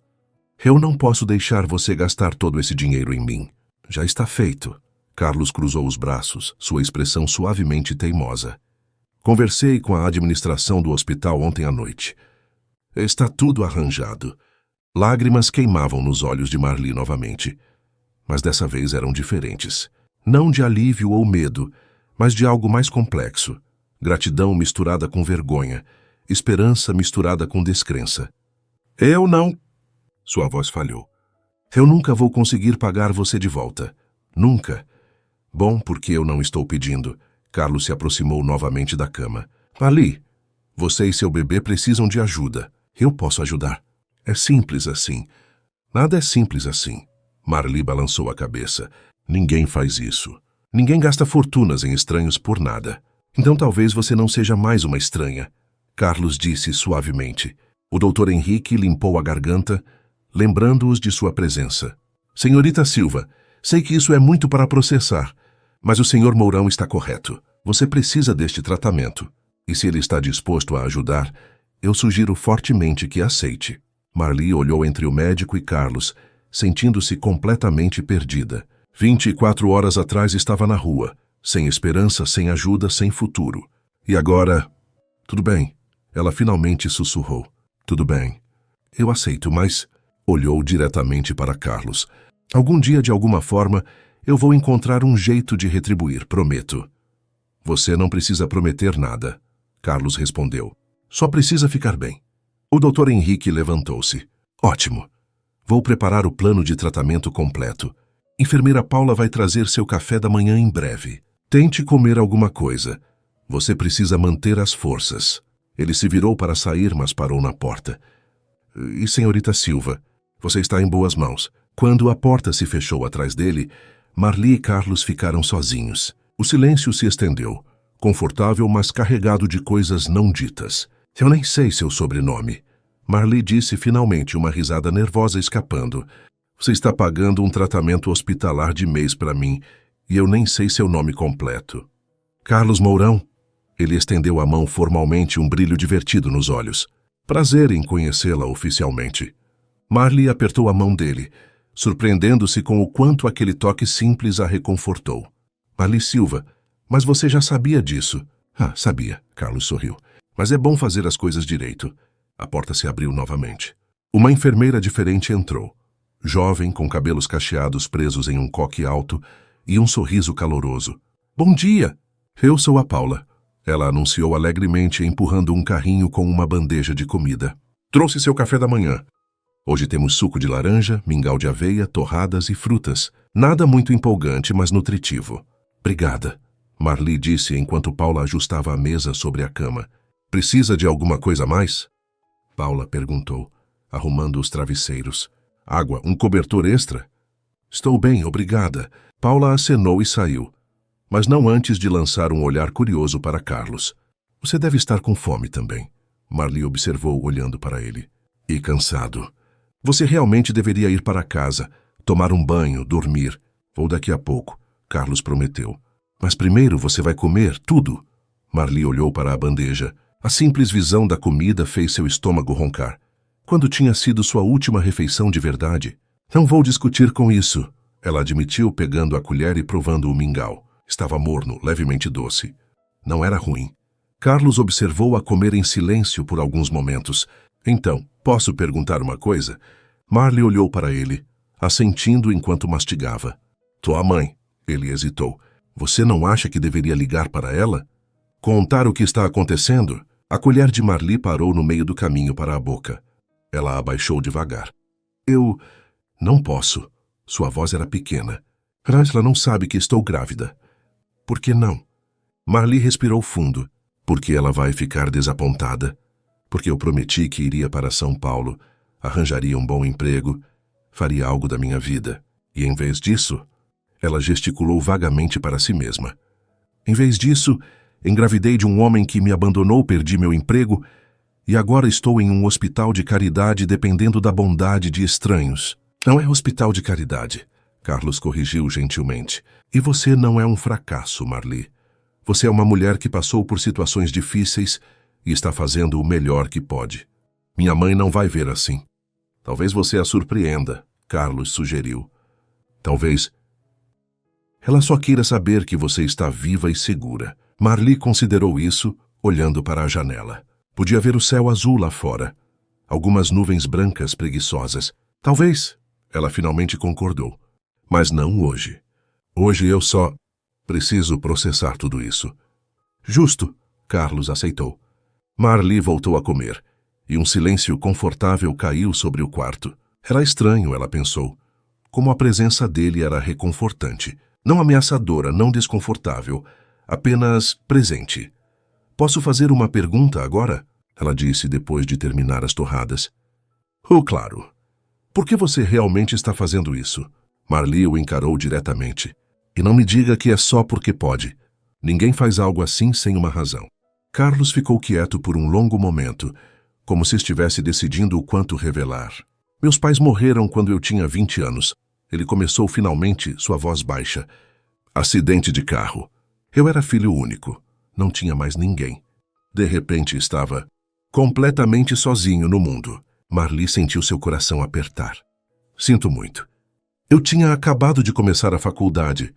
Eu não posso deixar você gastar todo esse dinheiro em mim. Já está feito. Carlos cruzou os braços, sua expressão suavemente teimosa. Conversei com a administração do hospital ontem à noite. Está tudo arranjado. Lágrimas queimavam nos olhos de Marli novamente. Mas dessa vez eram diferentes. Não de alívio ou medo, mas de algo mais complexo. Gratidão misturada com vergonha. Esperança misturada com descrença. Eu não... Sua voz falhou. Eu nunca vou conseguir pagar você de volta. Nunca. Bom, porque eu não estou pedindo. Carlos se aproximou novamente da cama. Marli, você e seu bebê precisam de ajuda. Eu posso ajudar. É simples assim. Nada é simples assim. Marli balançou a cabeça. Ninguém faz isso. Ninguém gasta fortunas em estranhos por nada. Então talvez você não seja mais uma estranha. Carlos disse suavemente. O Dr. Henrique limpou a garganta, lembrando-os de sua presença. Senhorita Silva, sei que isso é muito para processar, mas o Sr. Mourão está correto. Você precisa deste tratamento. E se ele está disposto a ajudar, eu sugiro fortemente que aceite. Marli olhou entre o médico e Carlos, sentindo-se completamente perdida. 24 horas atrás estava na rua, sem esperança, sem ajuda, sem futuro. E agora... Tudo bem. Ela finalmente sussurrou. Tudo bem. Eu aceito, mas... Olhou diretamente para Carlos. Algum dia, de alguma forma, eu vou encontrar um jeito de retribuir, prometo. Você não precisa prometer nada, Carlos respondeu. Só precisa ficar bem. O Dr. Henrique levantou-se. Ótimo. Vou preparar o plano de tratamento completo. Enfermeira Paula vai trazer seu café da manhã em breve. Tente comer alguma coisa. Você precisa manter as forças. Ele se virou para sair, mas parou na porta. E senhorita Silva, você está em boas mãos. Quando a porta se fechou atrás dele, Marli e Carlos ficaram sozinhos. O silêncio se estendeu, confortável, mas carregado de coisas não ditas. Eu nem sei seu sobrenome. Marli disse finalmente, uma risada nervosa escapando. Você está pagando um tratamento hospitalar de mês para mim, e eu nem sei seu nome completo. Carlos Mourão? Ele estendeu a mão formalmente, um brilho divertido nos olhos. Prazer em conhecê-la oficialmente. Marli apertou a mão dele, surpreendendo-se com o quanto aquele toque simples a reconfortou. Marli Silva, mas você já sabia disso? Ah, sabia, Carlos sorriu. Mas é bom fazer as coisas direito. A porta se abriu novamente. Uma enfermeira diferente entrou. Jovem, com cabelos cacheados presos em um coque alto e um sorriso caloroso. Bom dia! Eu sou a Paula. Ela anunciou alegremente, empurrando um carrinho com uma bandeja de comida. Trouxe seu café da manhã. Hoje temos suco de laranja, mingau de aveia, torradas e frutas. Nada muito empolgante, mas nutritivo. Obrigada, Marli disse enquanto Paula ajustava a mesa sobre a cama. Precisa de alguma coisa a mais? Paula perguntou, arrumando os travesseiros. Água, um cobertor extra? Estou bem, obrigada. Paula acenou e saiu, mas não antes de lançar um olhar curioso para Carlos. Você deve estar com fome também, Marli observou olhando para ele. E cansado. Você realmente deveria ir para casa, tomar um banho, dormir, ou daqui a pouco, Carlos prometeu. Mas primeiro você vai comer tudo. Marli olhou para a bandeja. A simples visão da comida fez seu estômago roncar. Quando tinha sido sua última refeição de verdade? Não vou discutir com isso, ela admitiu, pegando a colher e provando o mingau. Estava morno, levemente doce. Não era ruim. Carlos observou-a comer em silêncio por alguns momentos. Então, posso perguntar uma coisa? Marli olhou para ele, assentindo enquanto mastigava. Tua mãe, ele hesitou. Você não acha que deveria ligar para ela? Contar o que está acontecendo? A colher de Marli parou no meio do caminho para a boca. Ela abaixou devagar. Eu não posso. Sua voz era pequena. Ela não sabe que estou grávida. Por que não? Marli respirou fundo. Porque ela vai ficar desapontada. Porque eu prometi que iria para São Paulo, arranjaria um bom emprego, faria algo da minha vida. E em vez disso, ela gesticulou vagamente para si mesma. Em vez disso, engravidei de um homem que me abandonou, perdi meu emprego e agora estou em um hospital de caridade dependendo da bondade de estranhos. Não é hospital de caridade, Carlos corrigiu gentilmente. E você não é um fracasso, Marli. Você é uma mulher que passou por situações difíceis e está fazendo o melhor que pode. Minha mãe não vai ver assim. Talvez você a surpreenda, Carlos sugeriu. Talvez ela só queira saber que você está viva e segura. Marli considerou isso, olhando para a janela. Podia ver o céu azul lá fora. Algumas nuvens brancas preguiçosas. Talvez, ela finalmente concordou. Mas não hoje. Hoje eu só preciso processar tudo isso. Justo, Carlos aceitou. Marli voltou a comer, e um silêncio confortável caiu sobre o quarto. Era estranho, ela pensou. Como a presença dele era reconfortante. Não ameaçadora, não desconfortável, apenas presente. Posso fazer uma pergunta agora? Ela disse depois de terminar as torradas. Oh, claro. Por que você realmente está fazendo isso? Marli o encarou diretamente. E não me diga que é só porque pode. Ninguém faz algo assim sem uma razão. Carlos ficou quieto por um longo momento, como se estivesse decidindo o quanto revelar. Meus pais morreram quando eu tinha 20 anos. Ele começou finalmente, sua voz baixa. Acidente de carro. Eu era filho único. Não tinha mais ninguém. De repente estava completamente sozinho no mundo. Marli sentiu seu coração apertar. Sinto muito. Eu tinha acabado de começar a faculdade.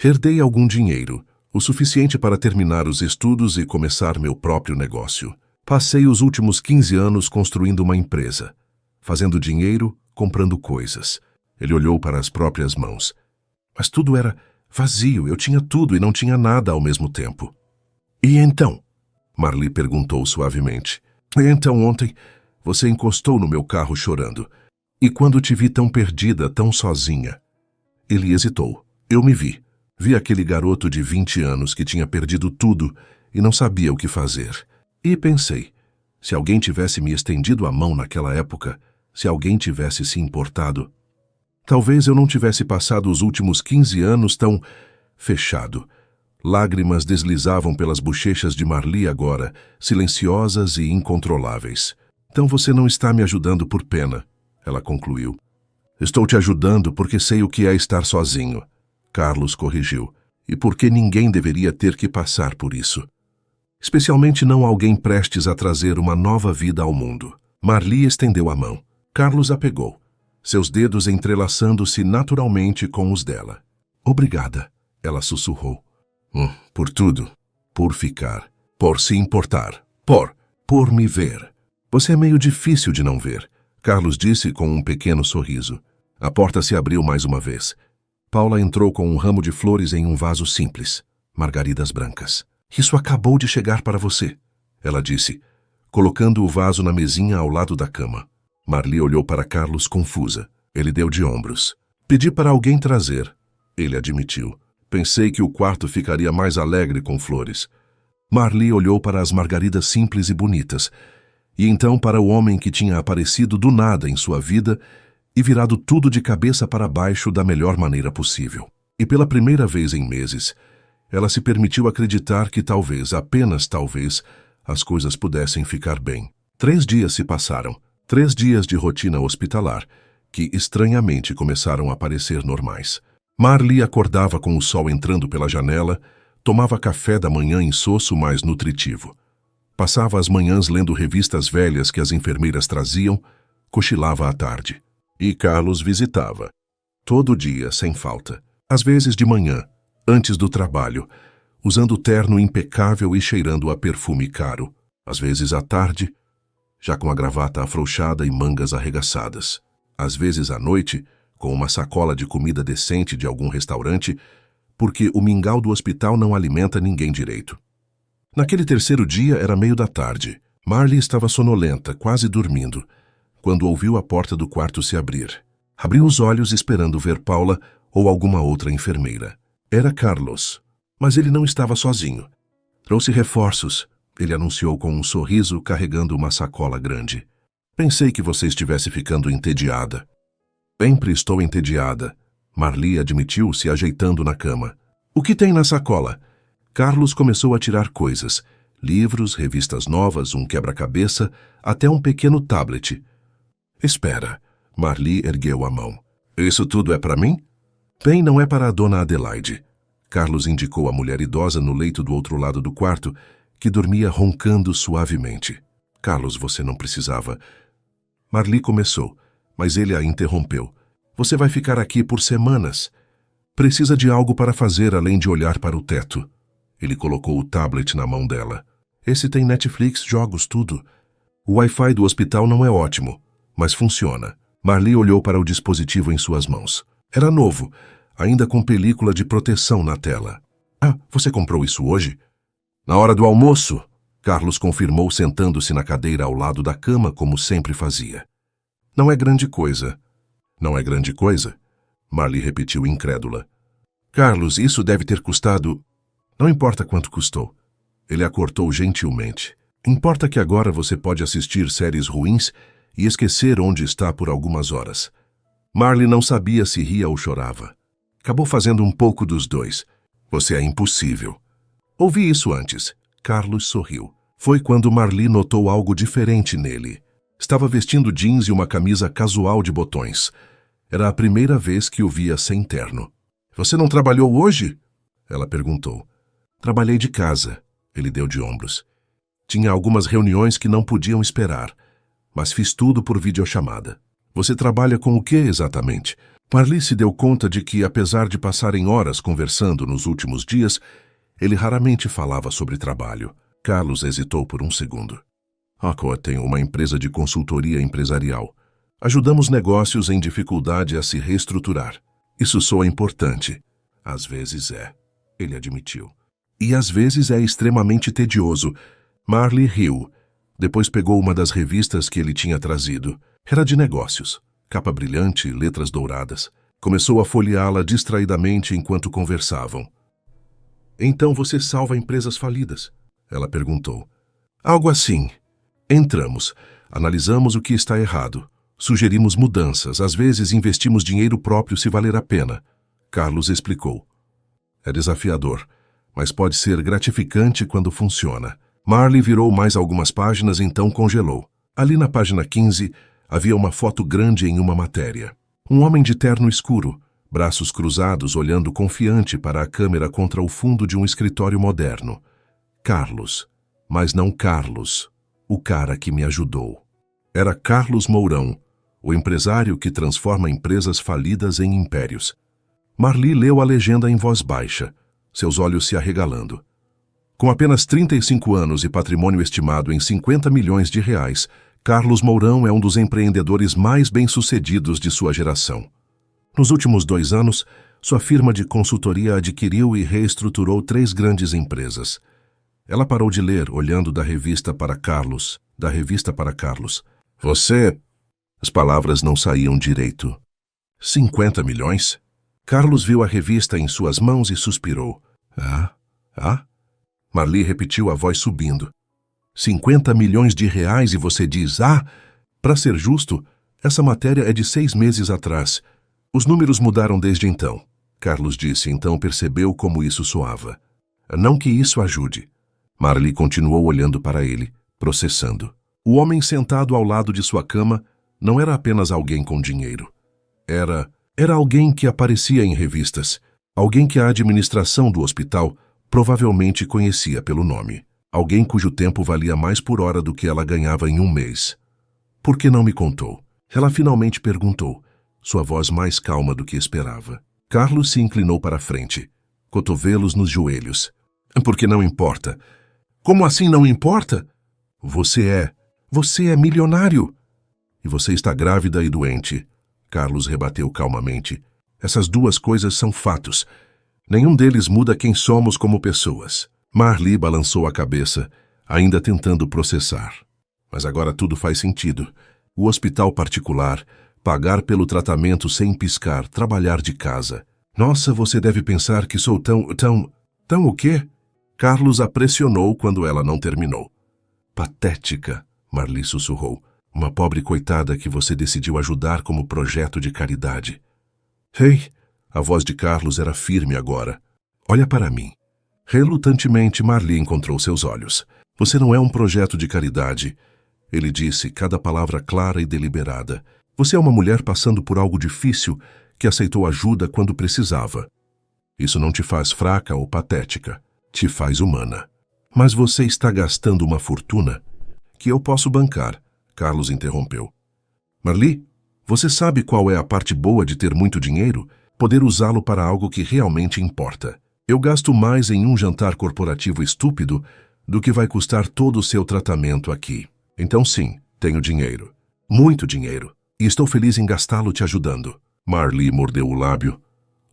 Herdei algum dinheiro, o suficiente para terminar os estudos e começar meu próprio negócio. Passei os últimos 15 anos construindo uma empresa, fazendo dinheiro, comprando coisas. Ele olhou para as próprias mãos. Mas tudo era vazio, eu tinha tudo e não tinha nada ao mesmo tempo. E então? Marli perguntou suavemente. E então ontem você encostou no meu carro chorando. E quando te vi tão perdida, tão sozinha? Ele hesitou. Eu me vi. Vi aquele garoto de 20 anos que tinha perdido tudo e não sabia o que fazer. E pensei, se alguém tivesse me estendido a mão naquela época, se alguém tivesse se importado, talvez eu não tivesse passado os últimos 15 anos tão fechado, Lágrimas deslizavam pelas bochechas de Marli agora, silenciosas e incontroláveis. Então você não está me ajudando por pena, ela concluiu. Estou te ajudando porque sei o que é estar sozinho, Carlos corrigiu, e porque ninguém deveria ter que passar por isso. Especialmente não alguém prestes a trazer uma nova vida ao mundo. Marli estendeu a mão. Carlos a pegou, seus dedos entrelaçando-se naturalmente com os dela. Obrigada, ela sussurrou. Por tudo. Por ficar. Por se importar. Por me ver. Você é meio difícil de não ver, Carlos disse com um pequeno sorriso. A porta se abriu mais uma vez. Paula entrou com um ramo de flores em um vaso simples, margaridas brancas. Isso acabou de chegar para você, ela disse, colocando o vaso na mesinha ao lado da cama. Marli olhou para Carlos confusa. Ele deu de ombros. Pedi para alguém trazer, ele admitiu. Pensei que o quarto ficaria mais alegre com flores. Marli olhou para as margaridas simples e bonitas, e então para o homem que tinha aparecido do nada em sua vida e virado tudo de cabeça para baixo da melhor maneira possível. E pela primeira vez em meses, ela se permitiu acreditar que talvez, apenas talvez, as coisas pudessem ficar bem. 3 dias se passaram, 3 dias de rotina hospitalar, que estranhamente começaram a parecer normais. Marli acordava com o sol entrando pela janela, tomava café da manhã insosso mais nutritivo. Passava as manhãs lendo revistas velhas que as enfermeiras traziam, cochilava à tarde. E Carlos visitava. Todo dia, sem falta. Às vezes de manhã, antes do trabalho, usando terno impecável e cheirando a perfume caro. Às vezes à tarde, já com a gravata afrouxada e mangas arregaçadas. Às vezes à noite, com uma sacola de comida decente de algum restaurante, porque o mingau do hospital não alimenta ninguém direito. Naquele terceiro dia era meio da tarde. Marli estava sonolenta, quase dormindo, quando ouviu a porta do quarto se abrir. Abriu os olhos esperando ver Paula ou alguma outra enfermeira. Era Carlos, mas ele não estava sozinho. Trouxe reforços, ele anunciou com um sorriso, carregando uma sacola grande. Pensei que você estivesse ficando entediada. Sempre estou entediada, Marli admitiu, se ajeitando na cama. O que tem na sacola? Carlos começou a tirar coisas. Livros, revistas novas, um quebra-cabeça, até um pequeno tablet. Espera, Marli ergueu a mão. Isso tudo é para mim? Bem, não é para a dona Adelaide. Carlos indicou a mulher idosa no leito do outro lado do quarto, que dormia roncando suavemente. Carlos, você não precisava. Marli começou, mas ele a interrompeu. Você vai ficar aqui por semanas. Precisa de algo para fazer além de olhar para o teto. Ele colocou o tablet na mão dela. Esse tem Netflix, jogos, tudo. O Wi-Fi do hospital não é ótimo, mas funciona. Marli olhou para o dispositivo em suas mãos. Era novo, ainda com película de proteção na tela. Ah, você comprou isso hoje? Na hora do almoço, Carlos confirmou sentando-se na cadeira ao lado da cama como sempre fazia. Não é grande coisa. Não é grande coisa? Marli repetiu incrédula. Carlos, isso deve ter custado... Não importa quanto custou. Ele a cortou gentilmente. Importa que agora você pode assistir séries ruins e esquecer onde está por algumas horas. Marli não sabia se ria ou chorava. Acabou fazendo um pouco dos dois. Você é impossível. Ouvi isso antes. Carlos sorriu. Foi quando Marli notou algo diferente nele. Estava vestindo jeans e uma camisa casual de botões. Era a primeira vez que o via sem terno. Você não trabalhou hoje? Ela perguntou. Trabalhei de casa. Ele deu de ombros. Tinha algumas reuniões que não podiam esperar, mas fiz tudo por videochamada. Você trabalha com o que exatamente? Marli se deu conta de que, apesar de passarem horas conversando nos últimos dias, ele raramente falava sobre trabalho. Carlos hesitou por um segundo. Aqua tem uma empresa de consultoria empresarial. Ajudamos negócios em dificuldade a se reestruturar. Isso soa importante. Às vezes é, ele admitiu. E às vezes é extremamente tedioso. Marli riu. Depois pegou uma das revistas que ele tinha trazido. Era de negócios. Capa brilhante, letras douradas. Começou a folheá-la distraidamente enquanto conversavam. Então você salva empresas falidas? Ela perguntou. Algo assim. Entramos. Analisamos o que está errado. Sugerimos mudanças. Às vezes investimos dinheiro próprio se valer a pena. Carlos explicou. É desafiador, mas pode ser gratificante quando funciona. Marley virou mais algumas páginas, então congelou. Ali na página 15, havia uma foto grande em uma matéria. Um homem de terno escuro, braços cruzados, olhando confiante para a câmera contra o fundo de um escritório moderno. Carlos. Mas não Carlos, o cara que me ajudou. Era Carlos Mourão, o empresário que transforma empresas falidas em impérios. Marli leu a legenda em voz baixa, seus olhos se arregalando. Com apenas 35 anos e patrimônio estimado em 50 milhões de reais, Carlos Mourão é um dos empreendedores mais bem-sucedidos de sua geração. Nos últimos 2 anos, sua firma de consultoria adquiriu e reestruturou 3 grandes empresas. Ela parou de ler, olhando da revista para Carlos. Você... As palavras não saíam direito. 50 milhões? Carlos viu a revista em suas mãos e suspirou. Ah? Marli repetiu, a voz subindo. 50 milhões de reais e você diz, Para ser justo, essa matéria é de 6 meses atrás. Os números mudaram desde então. Carlos disse, então percebeu como isso soava. Não que isso ajude. Marli continuou olhando para ele, processando. O homem sentado ao lado de sua cama não era apenas alguém com dinheiro. Era alguém que aparecia em revistas, alguém que a administração do hospital provavelmente conhecia pelo nome, alguém cujo tempo valia mais por hora do que ela ganhava em um mês. Por que não me contou? Ela finalmente perguntou, sua voz mais calma do que esperava. Carlos se inclinou para a frente, cotovelos nos joelhos. Porque não importa. Como assim não importa? Você é milionário. E você está grávida e doente. Carlos rebateu calmamente. Essas 2 coisas são fatos. Nenhum deles muda quem somos como pessoas. Marli balançou a cabeça, ainda tentando processar. Mas agora tudo faz sentido. O hospital particular, pagar pelo tratamento sem piscar, trabalhar de casa. Nossa, você deve pensar que sou tão o quê? Carlos a pressionou quando ela não terminou. Patética, Marli sussurrou. Uma pobre coitada que você decidiu ajudar como projeto de caridade. Ei, a voz de Carlos era firme agora. Olha para mim. Relutantemente, Marli encontrou seus olhos. Você não é um projeto de caridade. Ele disse, cada palavra clara e deliberada. Você é uma mulher passando por algo difícil que aceitou ajuda quando precisava. Isso não te faz fraca ou patética. Te faz humana. Mas você está gastando uma fortuna que eu posso bancar. Carlos interrompeu. Marli, você sabe qual é a parte boa de ter muito dinheiro? Poder usá-lo para algo que realmente importa. Eu gasto mais em um jantar corporativo estúpido do que vai custar todo o seu tratamento aqui. Então sim, tenho dinheiro. Muito dinheiro. E estou feliz em gastá-lo te ajudando. Marli mordeu o lábio,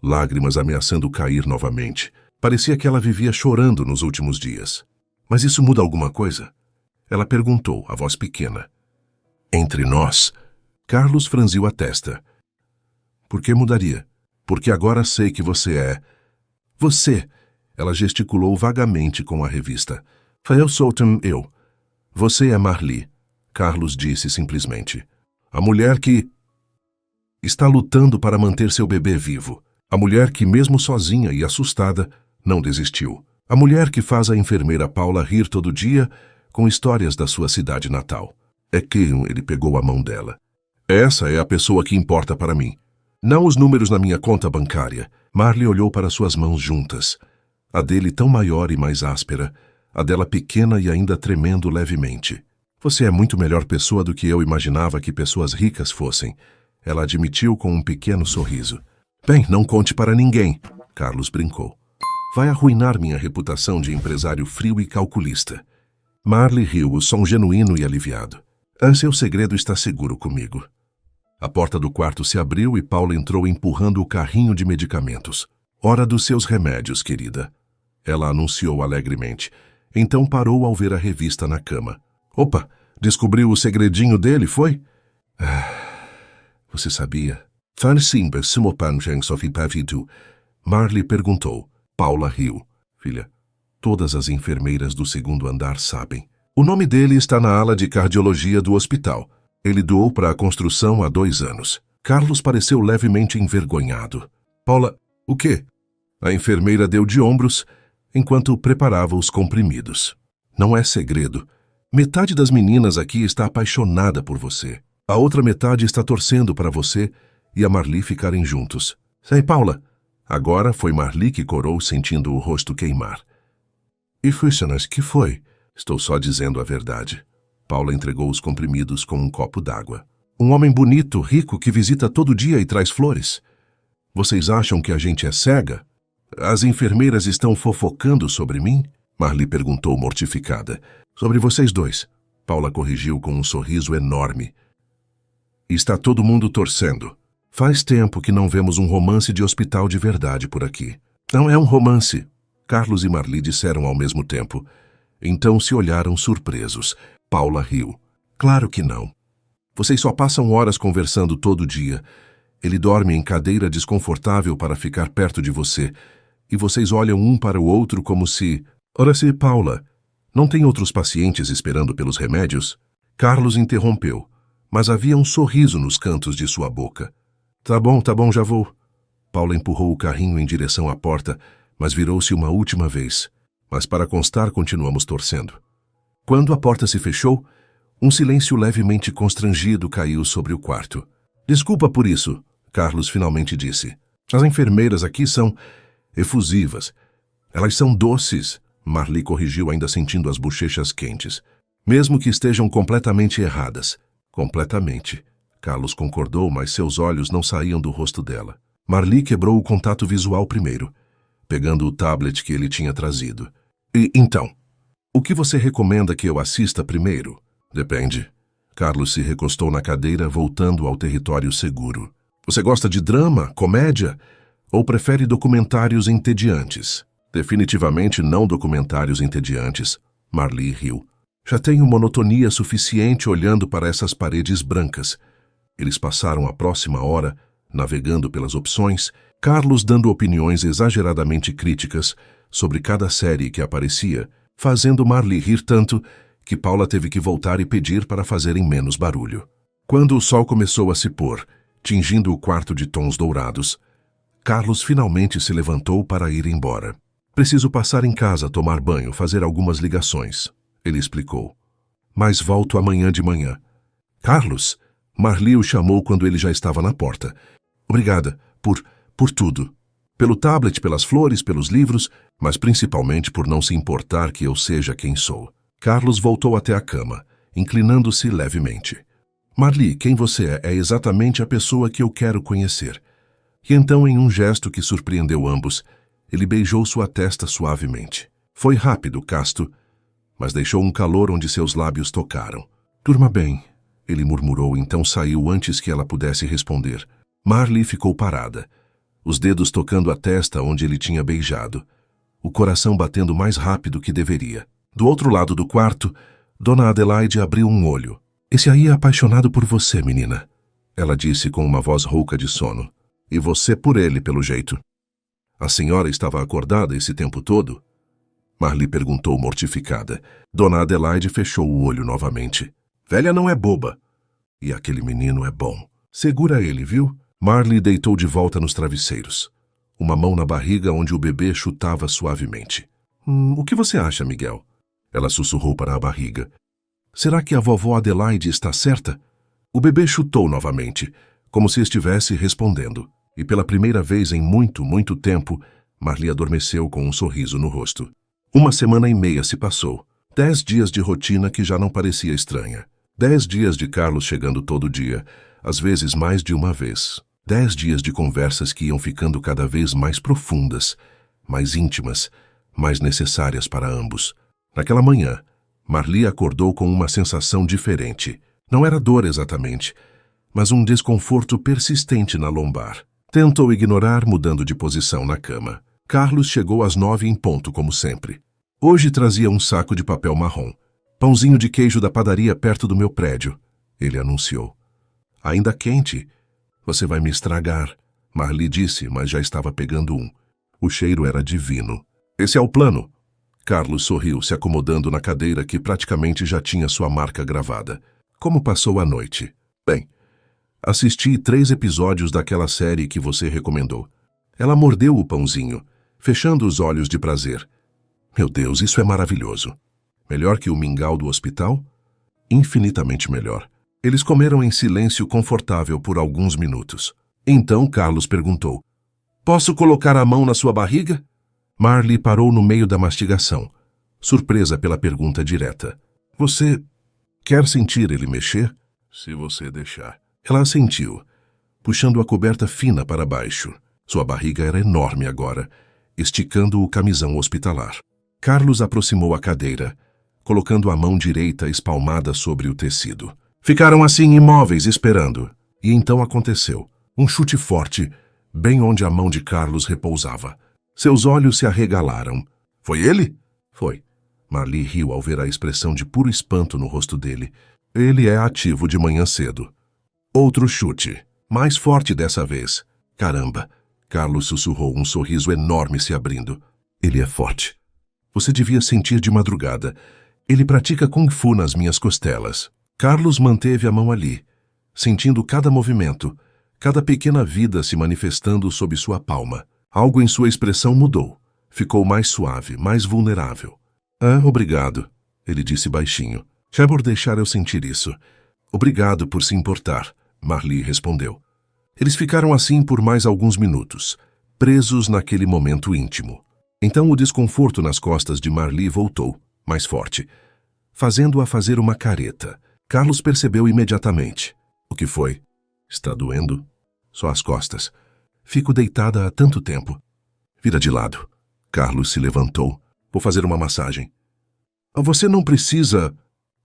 lágrimas ameaçando cair novamente. Parecia que ela vivia chorando nos últimos dias. Mas isso muda alguma coisa? Ela perguntou, a voz pequena. Entre nós, Carlos franziu a testa. Por que mudaria? Porque agora sei que você é... Você! Ela gesticulou vagamente com a revista. Eu sou eu. Você é Marli, Carlos disse simplesmente. A mulher que... está lutando para manter seu bebê vivo. A mulher que, mesmo sozinha e assustada, não desistiu. A mulher que faz a enfermeira Paula rir todo dia com histórias da sua cidade natal. É que ele pegou a mão dela. Essa é a pessoa que importa para mim. Não os números na minha conta bancária. Marli olhou para suas mãos juntas. A dele tão maior e mais áspera, a dela pequena e ainda tremendo levemente. Você é muito melhor pessoa do que eu imaginava que pessoas ricas fossem. Ela admitiu com um pequeno sorriso. Bem, não conte para ninguém, Carlos brincou. Vai arruinar minha reputação de empresário frio e calculista. Marli riu, o som genuíno e aliviado. Seu segredo está seguro comigo. A porta do quarto se abriu e Paula entrou empurrando o carrinho de medicamentos. Hora dos seus remédios, querida. Ela anunciou alegremente. Então parou ao ver a revista na cama. Opa, descobriu o segredinho dele, foi? Você sabia? Marli perguntou. Paula riu. Filha, todas as enfermeiras do 2º andar sabem. O nome dele está na ala de cardiologia do hospital. Ele doou para a construção há 2 anos. Carlos pareceu levemente envergonhado. Paula, o quê? A enfermeira deu de ombros enquanto preparava os comprimidos. Não é segredo. Metade das meninas aqui está apaixonada por você. A outra metade está torcendo para você e a Marli ficarem juntos. Sei, Paula. Agora foi Marli que corou, sentindo o rosto queimar. E Fushanas, que foi? Estou só dizendo a verdade. Paula entregou os comprimidos com um copo d'água. Um homem bonito, rico, que visita todo dia e traz flores. Vocês acham que a gente é cega? As enfermeiras estão fofocando sobre mim? Marli perguntou mortificada. Sobre vocês dois. Paula corrigiu com um sorriso enorme. Está todo mundo torcendo. Faz tempo que não vemos um romance de hospital de verdade por aqui. Não é um romance. Carlos e Marli disseram ao mesmo tempo. Então se olharam surpresos. Paula riu. Claro que não. Vocês só passam horas conversando todo dia. Ele dorme em cadeira desconfortável para ficar perto de você. E vocês olham um para o outro como se... Ora se, Paula, não tem outros pacientes esperando pelos remédios? Carlos interrompeu, mas havia um sorriso nos cantos de sua boca. Tá bom, já vou. Paula empurrou o carrinho em direção à porta, mas virou-se uma última vez. Mas para constar, continuamos torcendo. Quando a porta se fechou, um silêncio levemente constrangido caiu sobre o quarto. Desculpa por isso, Carlos finalmente disse. As enfermeiras aqui são efusivas. Elas são doces, Marli corrigiu, ainda sentindo as bochechas quentes. Mesmo que estejam completamente erradas. Completamente. Carlos concordou, mas seus olhos não saíam do rosto dela. Marli quebrou o contato visual primeiro, pegando o tablet que ele tinha trazido. E então, o que você recomenda que eu assista primeiro? Depende. Carlos se recostou na cadeira, voltando ao território seguro. Você gosta de drama, comédia? Ou prefere documentários entediantes? Definitivamente não documentários entediantes. Marli riu. Já tenho monotonia suficiente olhando para essas paredes brancas. Eles passaram a próxima hora, navegando pelas opções, Carlos dando opiniões exageradamente críticas sobre cada série que aparecia, fazendo Marli rir tanto que Paula teve que voltar e pedir para fazerem menos barulho. Quando o sol começou a se pôr, tingindo o quarto de tons dourados, Carlos finalmente se levantou para ir embora. Preciso passar em casa, tomar banho, fazer algumas ligações, ele explicou. Mas volto amanhã de manhã. Carlos? Marli o chamou quando ele já estava na porta. Obrigada por tudo. Pelo tablet, pelas flores, pelos livros, mas principalmente por não se importar que eu seja quem sou. Carlos voltou até a cama, inclinando-se levemente. Marli, quem você é exatamente a pessoa que eu quero conhecer. E então, em um gesto que surpreendeu ambos, ele beijou sua testa suavemente. Foi rápido, casto, mas deixou um calor onde seus lábios tocaram. Durma bem, ele murmurou, então saiu antes que ela pudesse responder. Marli ficou parada, os dedos tocando a testa onde ele tinha beijado, o coração batendo mais rápido que deveria. Do outro lado do quarto, Dona Adelaide abriu um olho. Esse aí é apaixonado por você, menina, ela disse com uma voz rouca de sono. E você por ele, pelo jeito. A senhora estava acordada esse tempo todo? Marli perguntou mortificada. Dona Adelaide fechou o olho novamente. Velha não é boba. E aquele menino é bom. Segura ele, viu? Marli deitou de volta nos travesseiros. Uma mão na barriga onde o bebê chutava suavemente. O que você acha, Miguel? Ela sussurrou para a barriga. Será que a vovó Adelaide está certa? O bebê chutou novamente, como se estivesse respondendo. E pela primeira vez em muito tempo, Marli adormeceu com um sorriso no rosto. 1 semana e meia se passou. 10 dias de rotina que já não parecia estranha. 10 dias de Carlos chegando todo dia, às vezes mais de uma vez. 10 dias de conversas que iam ficando cada vez mais profundas, mais íntimas, mais necessárias para ambos. Naquela manhã, Marli acordou com uma sensação diferente. Não era dor exatamente, mas um desconforto persistente na lombar. Tentou ignorar, mudando de posição na cama. Carlos chegou às 9 em ponto, como sempre. Hoje trazia um saco de papel marrom. Pãozinho de queijo da padaria perto do meu prédio, ele anunciou. Ainda quente. Você vai me estragar, Marli disse, mas já estava pegando um. O cheiro era divino. Esse é o plano. Carlos sorriu, se acomodando na cadeira que praticamente já tinha sua marca gravada. Como passou a noite? Bem, assisti 3 episódios daquela série que você recomendou. Ela mordeu o pãozinho, fechando os olhos de prazer. Meu Deus, isso é maravilhoso. Melhor que o mingau do hospital? Infinitamente melhor. Eles comeram em silêncio confortável por alguns minutos. Então Carlos perguntou: Posso colocar a mão na sua barriga? Marli parou no meio da mastigação, surpresa pela pergunta direta. Você quer sentir ele mexer? Se você deixar. Ela assentiu, puxando a coberta fina para baixo. Sua barriga era enorme agora, esticando o camisão hospitalar. Carlos aproximou a cadeira, colocando a mão direita espalmada sobre o tecido. Ficaram assim imóveis esperando. E então aconteceu. Um chute forte, bem onde a mão de Carlos repousava. Seus olhos se arregalaram. Foi ele? Foi. Marli riu ao ver a expressão de puro espanto no rosto dele. Ele é ativo de manhã cedo. Outro chute. Mais forte dessa vez. Caramba! Carlos sussurrou, um sorriso enorme se abrindo. Ele é forte. Você devia sentir de madrugada. Ele pratica Kung Fu nas minhas costelas. Carlos manteve a mão ali, sentindo cada movimento, cada pequena vida se manifestando sob sua palma. Algo em sua expressão mudou. Ficou mais suave, mais vulnerável. Obrigado, ele disse baixinho. Já por deixar eu sentir isso. Obrigado por se importar, Marli respondeu. Eles ficaram assim por mais alguns minutos, presos naquele momento íntimo. Então o desconforto nas costas de Marli voltou, mais forte, fazendo-a fazer uma careta. Carlos percebeu imediatamente. O que foi? Está doendo? Só as costas. Fico deitada há tanto tempo. Vira de lado. Carlos se levantou. Vou fazer uma massagem. Você não precisa...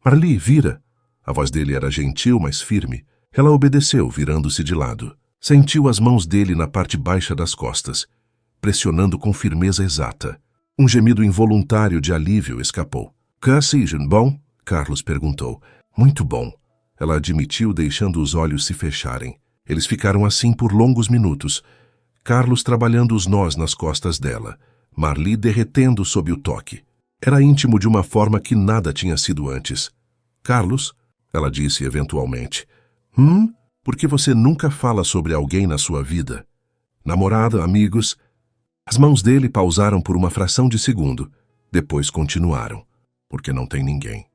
Marli, vira. A voz dele era gentil, mas firme. Ela obedeceu, virando-se de lado. Sentiu as mãos dele na parte baixa das costas, pressionando com firmeza exata. Um gemido involuntário de alívio escapou. "Que bom?" Carlos perguntou. "Muito bom." Ela admitiu, deixando os olhos se fecharem. Eles ficaram assim por longos minutos, Carlos trabalhando os nós nas costas dela, Marli derretendo sob o toque. Era íntimo de uma forma que nada tinha sido antes. "Carlos?" ela disse eventualmente. Por que você nunca fala sobre alguém na sua vida? Namorada, amigos?" As mãos dele pausaram por uma fração de segundo. Depois continuaram. "Porque não tem ninguém."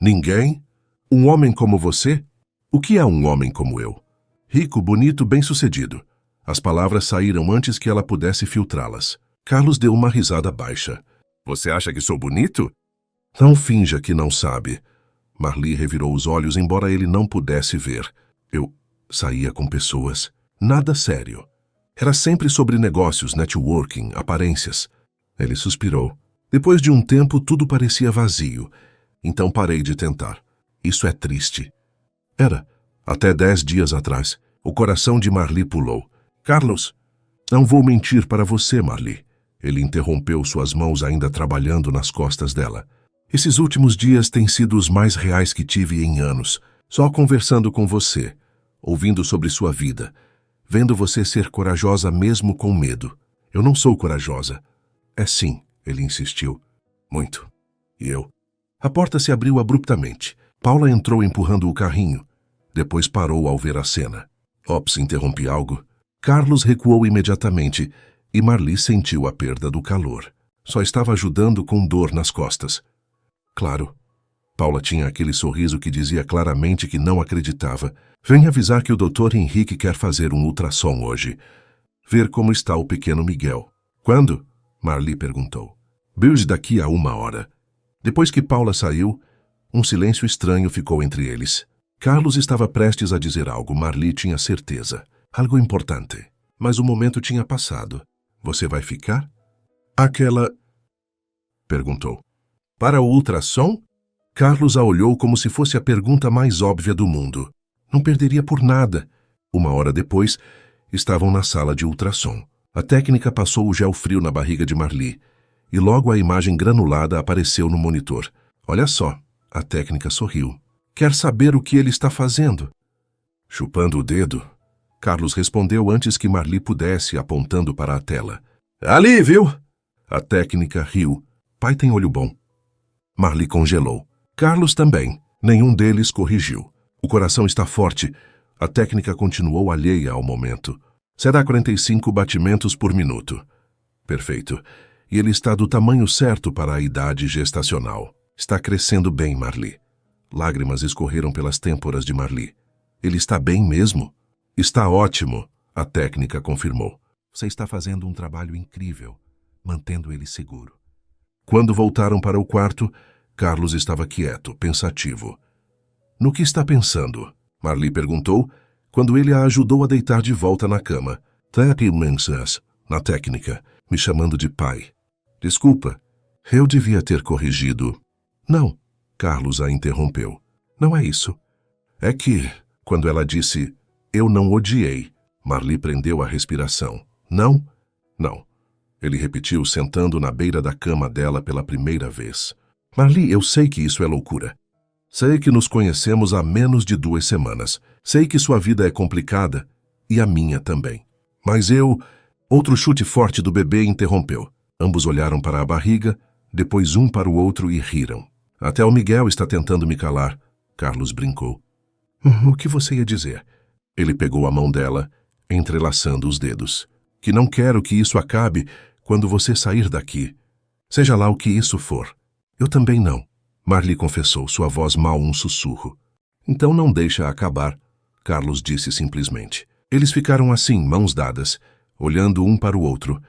"Ninguém? Um homem como você? O que é um homem como eu? Rico, bonito, bem-sucedido." As palavras saíram antes que ela pudesse filtrá-las. Carlos deu uma risada baixa. "Você acha que sou bonito?" "Não finja que não sabe." Marli revirou os olhos, embora ele não pudesse ver. "Eu saía com pessoas. Nada sério. Era sempre sobre negócios, networking, aparências." Ele suspirou. "Depois de um tempo, tudo parecia vazio. Então parei de tentar. Isso é triste." Era. Até 10 dias atrás. O coração de Marli pulou. "Carlos, não vou mentir para você, Marli." Ele interrompeu, suas mãos ainda trabalhando nas costas dela. "Esses últimos dias têm sido os mais reais que tive em anos. Só conversando com você, ouvindo sobre sua vida, vendo você ser corajosa mesmo com medo. Eu não sou corajosa." "É sim," ele insistiu. "Muito. E eu?" A porta se abriu abruptamente. Paula entrou empurrando o carrinho. Depois parou ao ver a cena. Ops, interrompi algo. Carlos recuou imediatamente e Marli sentiu a perda do calor. Só estava ajudando com dor nas costas. "Claro." Paula tinha aquele sorriso que dizia claramente que não acreditava. "Vem avisar que o Dr. Henrique quer fazer um ultrassom hoje. Ver como está o pequeno Miguel." "Quando?" Marli perguntou. "Bills daqui a 1 hora." Depois que Paula saiu, um silêncio estranho ficou entre eles. Carlos estava prestes a dizer algo, Marli tinha certeza. Algo importante. Mas o momento tinha passado. "Você vai ficar?" "Aquela..." perguntou. "Para o ultrassom?" Carlos a olhou como se fosse a pergunta mais óbvia do mundo. Não perderia por nada. 1 hora depois, estavam na sala de ultrassom. A técnica passou o gel frio na barriga de Marli, e logo a imagem granulada apareceu no monitor. "Olha só." A técnica sorriu. "Quer saber o que ele está fazendo?" "Chupando o dedo." Carlos respondeu antes que Marli pudesse, apontando para a tela. "Ali, viu?" A técnica riu. "Pai tem olho bom." Marli congelou. Carlos também. Nenhum deles corrigiu. "O coração está forte." A técnica continuou alheia ao momento. "Será 45 batimentos por minuto." "Perfeito. e ele está do tamanho certo para a idade gestacional. Está crescendo bem, Marli. Lágrimas escorreram pelas têmporas de Marli. Ele está bem mesmo? Está ótimo, a técnica confirmou. Você está fazendo um trabalho incrível, mantendo ele seguro. Quando voltaram para o quarto, Carlos estava quieto, pensativo. No que está pensando? Marli perguntou, quando ele a ajudou a deitar de volta na cama. Na técnica, me chamando de pai. Desculpa, eu devia ter corrigido. Não, Carlos a interrompeu. Não é isso. É que, quando ela disse, eu não odiei, Marli prendeu a respiração. Não? Não. Ele repetiu, sentando na beira da cama dela pela primeira vez. Marli, eu sei que isso é loucura. Sei que nos conhecemos há menos de 2 semanas. Sei que sua vida é complicada, e a minha também. Mas eu... Outro chute forte do bebê interrompeu. Ambos olharam para a barriga, depois um para o outro e riram. Até o Miguel está tentando me calar, Carlos brincou. O que você ia dizer? Ele pegou a mão dela, entrelaçando os dedos. Que não quero que isso acabe quando você sair daqui. Seja lá o que isso for. Eu também não, Marli confessou, sua voz mal um sussurro. Então não deixa acabar, Carlos disse simplesmente. Eles ficaram assim, mãos dadas, olhando um para o outro,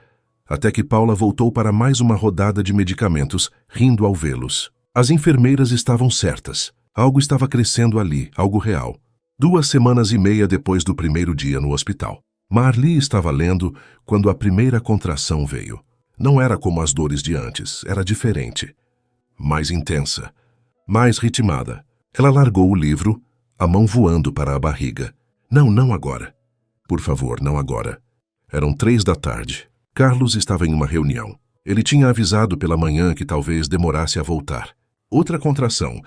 até que Paula voltou para mais uma rodada de medicamentos, rindo ao vê-los. As enfermeiras estavam certas. Algo estava crescendo ali, algo real. 2 semanas e meia depois do primeiro dia no hospital. Marli estava lendo quando a primeira contração veio. Não era como as dores de antes, era diferente. Mais intensa, mais ritmada. Ela largou o livro, a mão voando para a barriga. Não agora. Por favor, não agora. Eram 3 da tarde. Carlos estava em uma reunião. Ele tinha avisado pela manhã que talvez demorasse a voltar. Outra contração,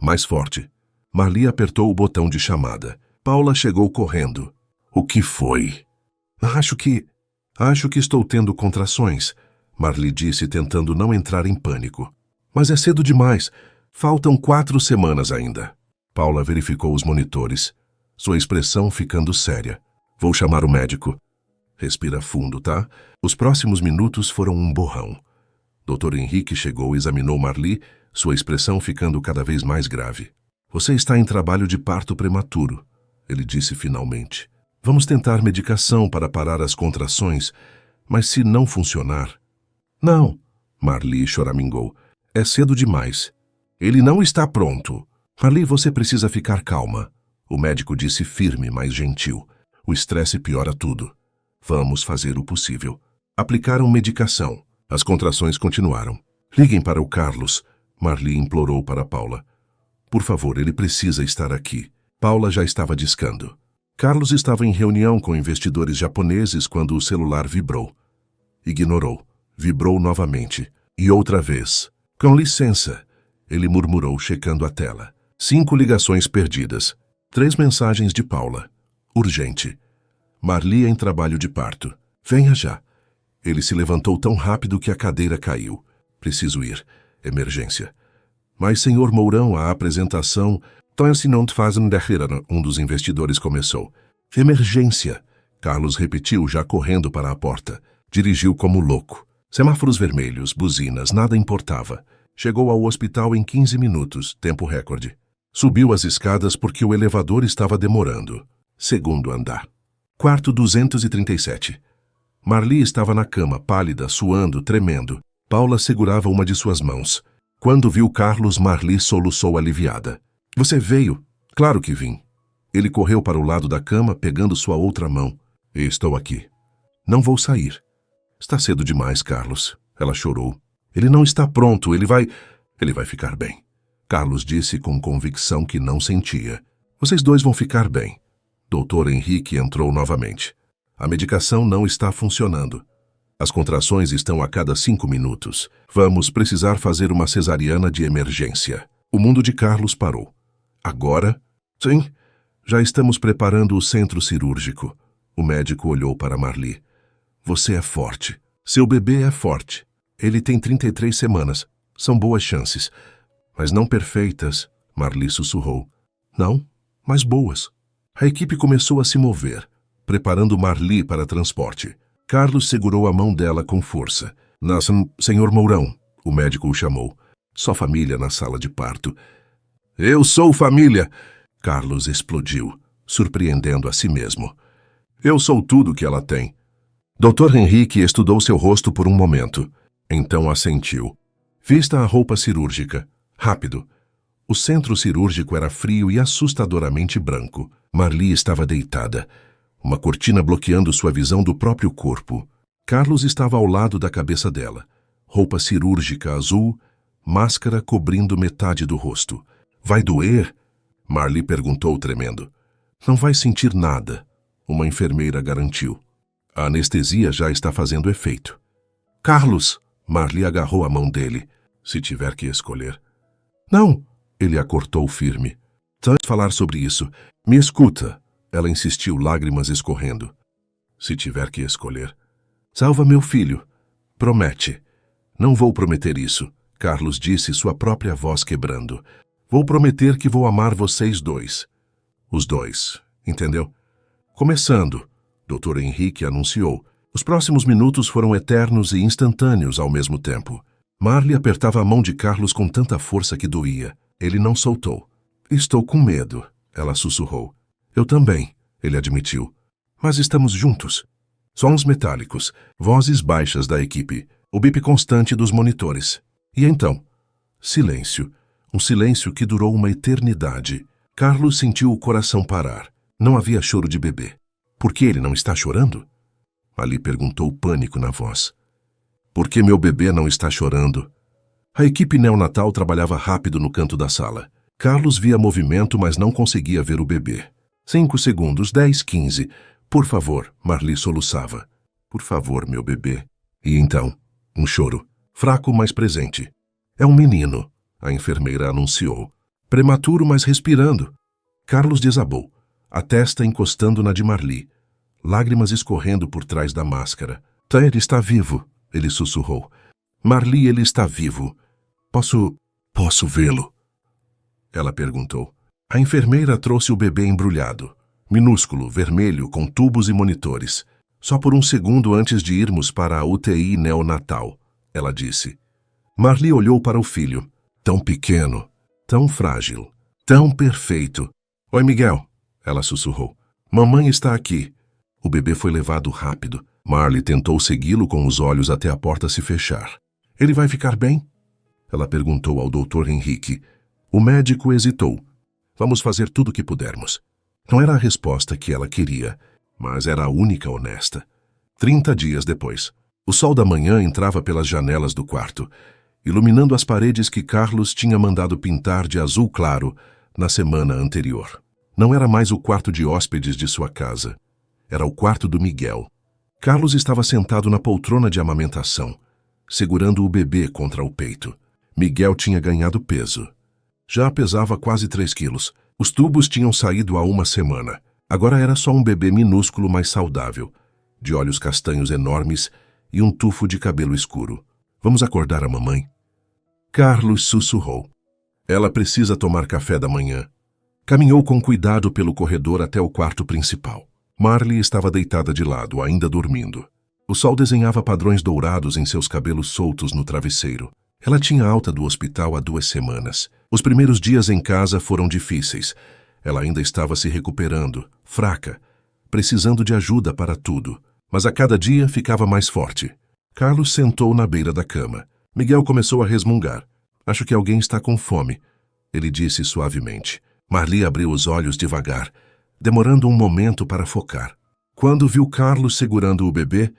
mais forte. Marli apertou o botão de chamada. Paula chegou correndo. O que foi? Acho que estou tendo contrações, Marli disse, tentando não entrar em pânico. Mas é cedo demais. Faltam 4 semanas ainda. Paula verificou os monitores, sua expressão ficando séria. Vou chamar o médico. Respira fundo, tá? Os próximos minutos foram um borrão. Dr. Henrique chegou e examinou Marli, sua expressão ficando cada vez mais grave. Você está em trabalho de parto prematuro, ele disse finalmente. Vamos tentar medicação para parar as contrações, mas se não funcionar... Não, Marli choramingou. É cedo demais. Ele não está pronto. Marli, você precisa ficar calma. O médico disse firme, mas gentil. O estresse piora tudo. Vamos fazer o possível. Aplicaram medicação. As contrações continuaram. Liguem para o Carlos, Marli implorou para Paula. Por favor, ele precisa estar aqui. Paula já estava discando. Carlos estava em reunião com investidores japoneses quando o celular vibrou. Ignorou. Vibrou novamente. E outra vez. Com licença, ele murmurou, checando a tela. 5 ligações perdidas. 3 mensagens de Paula. Urgente. Marli em trabalho de parto. Venha já. Ele se levantou tão rápido que a cadeira caiu. Preciso ir. Emergência. Mas, senhor Mourão, a apresentação... Um dos investidores começou. Emergência. Carlos repetiu, já correndo para a porta. Dirigiu como louco. Semáforos vermelhos, buzinas, nada importava. Chegou ao hospital em 15 minutos, tempo recorde. Subiu as escadas porque o elevador estava demorando. 2º andar. Quarto 237. Marli estava na cama, pálida, suando, tremendo. Paula segurava uma de suas mãos. Quando viu Carlos, Marli soluçou aliviada. Você veio? Claro que vim. Ele correu para o lado da cama, pegando sua outra mão. Estou aqui. Não vou sair. Está cedo demais, Carlos. Ela chorou. Ele não está pronto, ele vai ficar bem. Carlos disse com convicção que não sentia. Vocês 2 vão ficar bem. Dr. Henrique entrou novamente. A medicação não está funcionando. As contrações estão a cada 5 minutos. Vamos precisar fazer uma cesariana de emergência. O mundo de Carlos parou. Agora? Sim. Já estamos preparando o centro cirúrgico. O médico olhou para Marli. Você é forte. Seu bebê é forte. Ele tem 33 semanas. São boas chances. Mas não perfeitas, Marli sussurrou. Não, mas boas. A equipe começou a se mover, preparando Marli para transporte. Carlos segurou a mão dela com força. Senhor Mourão, o médico o chamou. Só família na sala de parto. Eu sou família! Carlos explodiu, surpreendendo a si mesmo. Eu sou tudo que ela tem. Dr. Henrique estudou seu rosto por um momento. Então assentiu. Vista a roupa cirúrgica. Rápido. O centro cirúrgico era frio e assustadoramente branco. Marli estava deitada, uma cortina bloqueando sua visão do próprio corpo. Carlos estava ao lado da cabeça dela. Roupa cirúrgica azul, máscara cobrindo metade do rosto. Vai doer? Marli perguntou tremendo. Não vai sentir nada, uma enfermeira garantiu. A anestesia já está fazendo efeito. Carlos! Marli agarrou a mão dele. Se tiver que escolher. Não! Ele a cortou firme. Antes de falar sobre isso, me escuta. Ela insistiu, lágrimas escorrendo. Se tiver que escolher. Salva meu filho. Promete. Não vou prometer isso, Carlos disse, sua própria voz quebrando. Vou prometer que vou amar vocês dois. Os dois, entendeu? Começando, Dr. Henrique anunciou. Os próximos minutos foram eternos e instantâneos ao mesmo tempo. Marli apertava a mão de Carlos com tanta força que doía. Ele não soltou. Estou com medo, ela sussurrou. Eu também, ele admitiu. Mas estamos juntos. Sons metálicos, vozes baixas da equipe, o bip constante dos monitores. E então? Silêncio. Um silêncio que durou uma eternidade. Carlos sentiu o coração parar. Não havia choro de bebê. Por que ele não está chorando? Ali perguntou o pânico na voz. Por que meu bebê não está chorando? A equipe neonatal trabalhava rápido no canto da sala. Carlos via movimento, mas não conseguia ver o bebê. 5 segundos, 10, 15. Por favor, Marli soluçava. Por favor, meu bebê. E então, um choro, fraco, mas presente. É um menino, a enfermeira anunciou. Prematuro, mas respirando. Carlos desabou, a testa encostando na de Marli. Lágrimas escorrendo por trás da máscara. Ele está vivo, ele sussurrou. Marli, ele está vivo. Posso vê-lo? Ela perguntou. A enfermeira trouxe o bebê embrulhado. Minúsculo, vermelho, com tubos e monitores. Só por um segundo antes de irmos para a UTI neonatal, ela disse. Marli olhou para o filho. Tão pequeno, tão frágil, tão perfeito. Oi, Miguel, ela sussurrou. Mamãe está aqui. O bebê foi levado rápido. Marli tentou segui-lo com os olhos até a porta se fechar. Ele vai ficar bem? Ela perguntou ao Dr. Henrique. O médico hesitou. Vamos fazer tudo o que pudermos. Não era a resposta que ela queria, mas era a única honesta. 30 dias depois, o sol da manhã entrava pelas janelas do quarto, iluminando as paredes que Carlos tinha mandado pintar de azul claro na semana anterior. Não era mais o quarto de hóspedes de sua casa. Era o quarto do Miguel. Carlos estava sentado na poltrona de amamentação, segurando o bebê contra o peito. Miguel tinha ganhado peso. Já pesava quase 3 quilos. Os tubos tinham saído há uma semana. Agora era só um bebê minúsculo, mas saudável, de olhos castanhos enormes e um tufo de cabelo escuro. Vamos acordar a mamãe? Carlos sussurrou. Ela precisa tomar café da manhã. Caminhou com cuidado pelo corredor até o quarto principal. Marli estava deitada de lado, ainda dormindo. O sol desenhava padrões dourados em seus cabelos soltos no travesseiro. Ela tinha alta do hospital há 2 semanas. Os primeiros dias em casa foram difíceis. Ela ainda estava se recuperando, fraca, precisando de ajuda para tudo. Mas a cada dia ficava mais forte. Carlos sentou na beira da cama. Miguel começou a resmungar. Acho que alguém está com fome, ele disse suavemente. Marli abriu os olhos devagar, demorando um momento para focar. Quando viu Carlos segurando o bebê,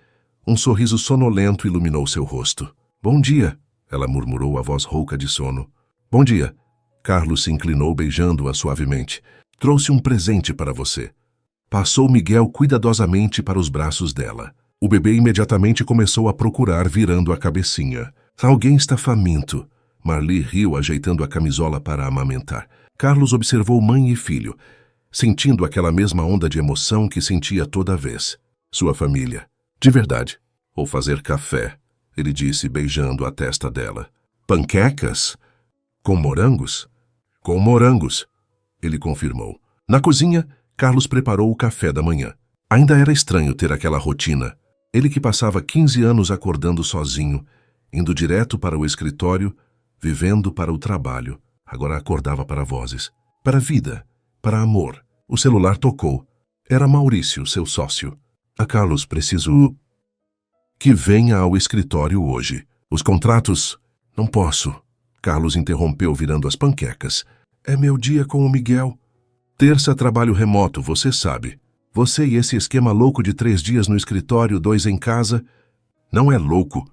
um sorriso sonolento iluminou seu rosto. Bom dia, ela murmurou a voz rouca de sono. Bom dia. Carlos se inclinou beijando-a suavemente. Trouxe um presente para você. Passou Miguel cuidadosamente para os braços dela. O bebê imediatamente começou a procurar, virando a cabecinha. Alguém está faminto. Marli riu, ajeitando a camisola para amamentar. Carlos observou mãe e filho, sentindo aquela mesma onda de emoção que sentia toda vez. Sua família. De verdade. Vou fazer café, ele disse, beijando a testa dela. Panquecas? Com morangos? Com morangos, ele confirmou. Na cozinha, Carlos preparou o café da manhã. Ainda era estranho ter aquela rotina. Ele que passava 15 anos acordando sozinho, indo direto para o escritório, vivendo para o trabalho, agora acordava para vozes, para a vida, para amor. O celular tocou. Era Maurício, seu sócio. Carlos, preciso que venha ao escritório hoje. Os contratos... Não posso. Carlos interrompeu virando as panquecas. É meu dia com o Miguel. Terça trabalho remoto, você sabe. Você e esse esquema louco de 3 dias no escritório, 2 em casa. Não é louco.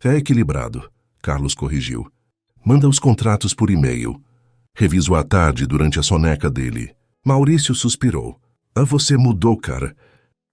É equilibrado. Carlos corrigiu. Manda os contratos por e-mail. Reviso à tarde durante a soneca dele. Maurício suspirou. Você mudou, cara.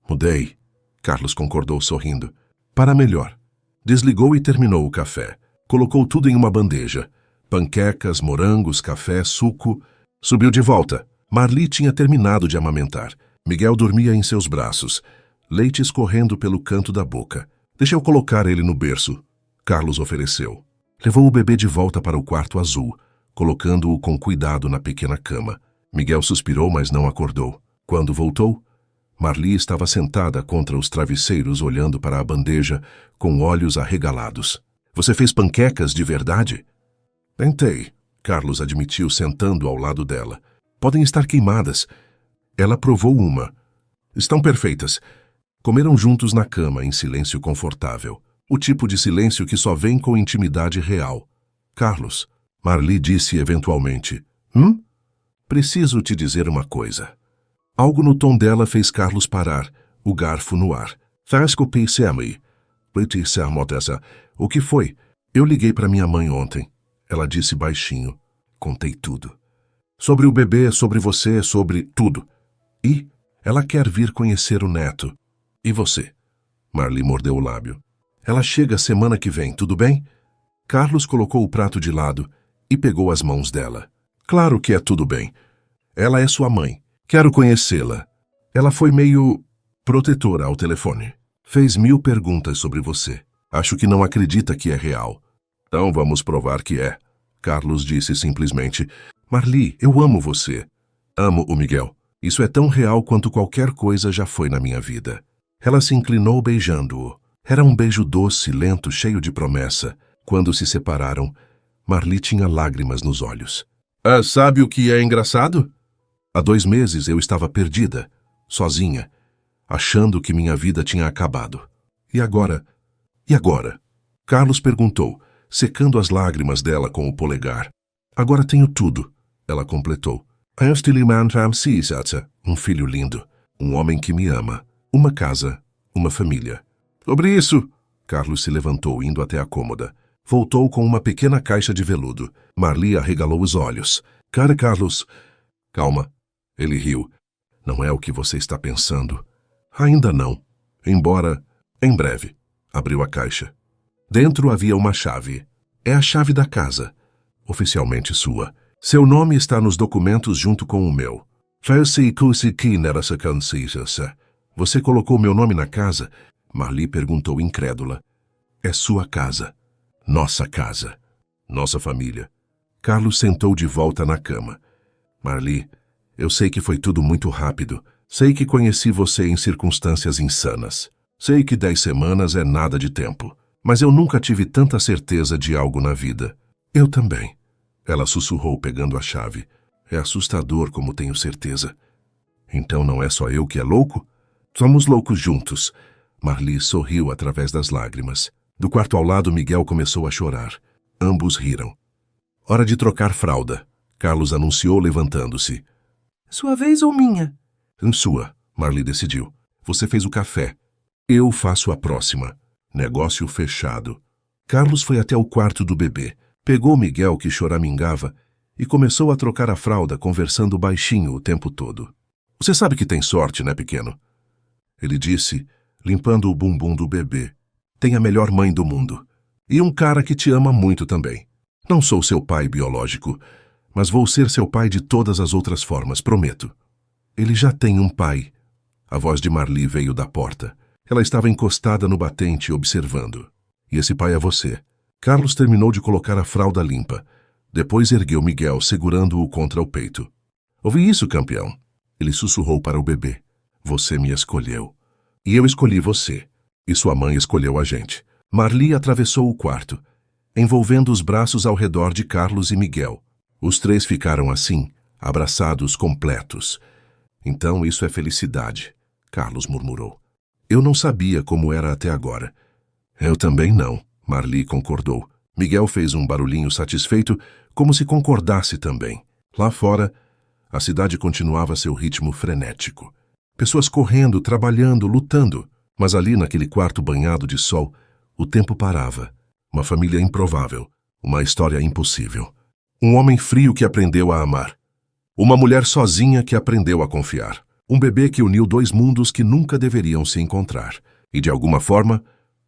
Mudei. Carlos concordou sorrindo. Para melhor. Desligou e terminou o café. Colocou tudo em uma bandeja. Panquecas, morangos, café, suco. Subiu de volta. Marli tinha terminado de amamentar. Miguel dormia em seus braços. Leite escorrendo pelo canto da boca. Deixa eu colocar ele no berço. Carlos ofereceu. Levou o bebê de volta para o quarto azul, colocando-o com cuidado na pequena cama. Miguel suspirou, mas não acordou. Quando voltou, Marli estava sentada contra os travesseiros olhando para a bandeja com olhos arregalados. Você fez panquecas de verdade? Tentei, Carlos admitiu sentando ao lado dela. Podem estar queimadas. Ela provou uma. Estão perfeitas. Comeram juntos na cama, em silêncio confortável. O tipo de silêncio que só vem com intimidade real. Carlos, Marli disse eventualmente. Preciso te dizer uma coisa. Algo no tom dela fez Carlos parar, o garfo no ar. O que foi? Eu liguei para minha mãe ontem. Ela disse baixinho. Contei tudo. Sobre o bebê, sobre você, sobre tudo. E ela quer vir conhecer o neto. E você? Marli mordeu o lábio. Ela chega semana que vem, tudo bem? Carlos colocou o prato de lado e pegou as mãos dela. Claro que é tudo bem. Ela é sua mãe. Quero conhecê-la. Ela foi meio protetora ao telefone. Fez 1000 perguntas sobre você. Acho que não acredita que é real. Então vamos provar que é. Carlos disse simplesmente. Marli, eu amo você. Amo o Miguel. Isso é tão real quanto qualquer coisa já foi na minha vida. Ela se inclinou beijando-o. Era um beijo doce, lento, cheio de promessa. Quando se separaram, Marli tinha lágrimas nos olhos. Sabe o que é engraçado? Há 2 meses eu estava perdida, sozinha, achando que minha vida tinha acabado. E agora? E agora? Carlos perguntou, secando as lágrimas dela com o polegar. Agora tenho tudo, ela completou. Um filho lindo, um homem que me ama, uma casa, uma família. Sobre isso, Carlos se levantou indo até a cômoda. Voltou com uma pequena caixa de veludo. Marli arregalou os olhos. Cara, Carlos... Calma. Ele riu. Não é o que você está pensando. Ainda não. Embora, em breve. Abriu a caixa. Dentro havia uma chave. É a chave da casa. Oficialmente sua. Seu nome está nos documentos junto com o meu. Você colocou meu nome na casa? Marli perguntou incrédula. É sua casa. Nossa casa. Nossa família. Carlos sentou de volta na cama. Marli, eu sei que foi tudo muito rápido. Sei que conheci você em circunstâncias insanas. Sei que 10 semanas é nada de tempo. Mas eu nunca tive tanta certeza de algo na vida. Eu também. Ela sussurrou pegando a chave. É assustador como tenho certeza. Então não é só eu que é louco? Somos loucos juntos. Marli sorriu através das lágrimas. Do quarto ao lado, Miguel começou a chorar. Ambos riram. Hora de trocar fralda. Carlos anunciou levantando-se. Sua vez ou minha? Sua, Marli decidiu. Você fez o café. Eu faço a próxima. Negócio fechado. Carlos foi até o quarto do bebê. Pegou Miguel, que choramingava, e começou a trocar a fralda, conversando baixinho o tempo todo. Você sabe que tem sorte, né, pequeno? Ele disse, limpando o bumbum do bebê. Tem a melhor mãe do mundo. E um cara que te ama muito também. Não sou seu pai biológico, mas vou ser seu pai de todas as outras formas, prometo. Ele já tem um pai. A voz de Marli veio da porta. Ela estava encostada no batente, observando. E esse pai é você. Carlos terminou de colocar a fralda limpa. Depois ergueu Miguel, segurando-o contra o peito. Ouvi isso, campeão. Ele sussurrou para o bebê. Você me escolheu. E eu escolhi você. E sua mãe escolheu a gente. Marli atravessou o quarto, envolvendo os braços ao redor de Carlos e Miguel. Os três ficaram assim, abraçados completos. Então isso é felicidade, Carlos murmurou. Eu não sabia como era até agora. Eu também não, Marli concordou. Miguel fez um barulhinho satisfeito, como se concordasse também. Lá fora, a cidade continuava seu ritmo frenético. Pessoas correndo, trabalhando, lutando. Mas ali, naquele quarto banhado de sol, o tempo parava. Uma família improvável. Uma história impossível. Um homem frio que aprendeu a amar. Uma mulher sozinha que aprendeu a confiar. Um bebê que uniu dois mundos que nunca deveriam se encontrar. E, de alguma forma,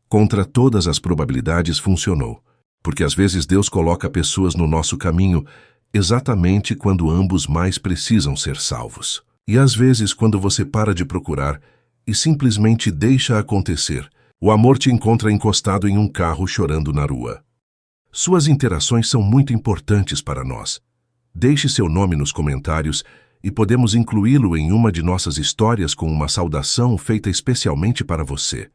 contra todas as probabilidades, funcionou. Porque às vezes Deus coloca pessoas no nosso caminho exatamente quando ambos mais precisam ser salvos. E às vezes, quando você para de procurar e simplesmente deixa acontecer, o amor te encontra encostado em um carro chorando na rua. Suas interações são muito importantes para nós. Deixe seu nome nos comentários e podemos incluí-lo em uma de nossas histórias com uma saudação feita especialmente para você.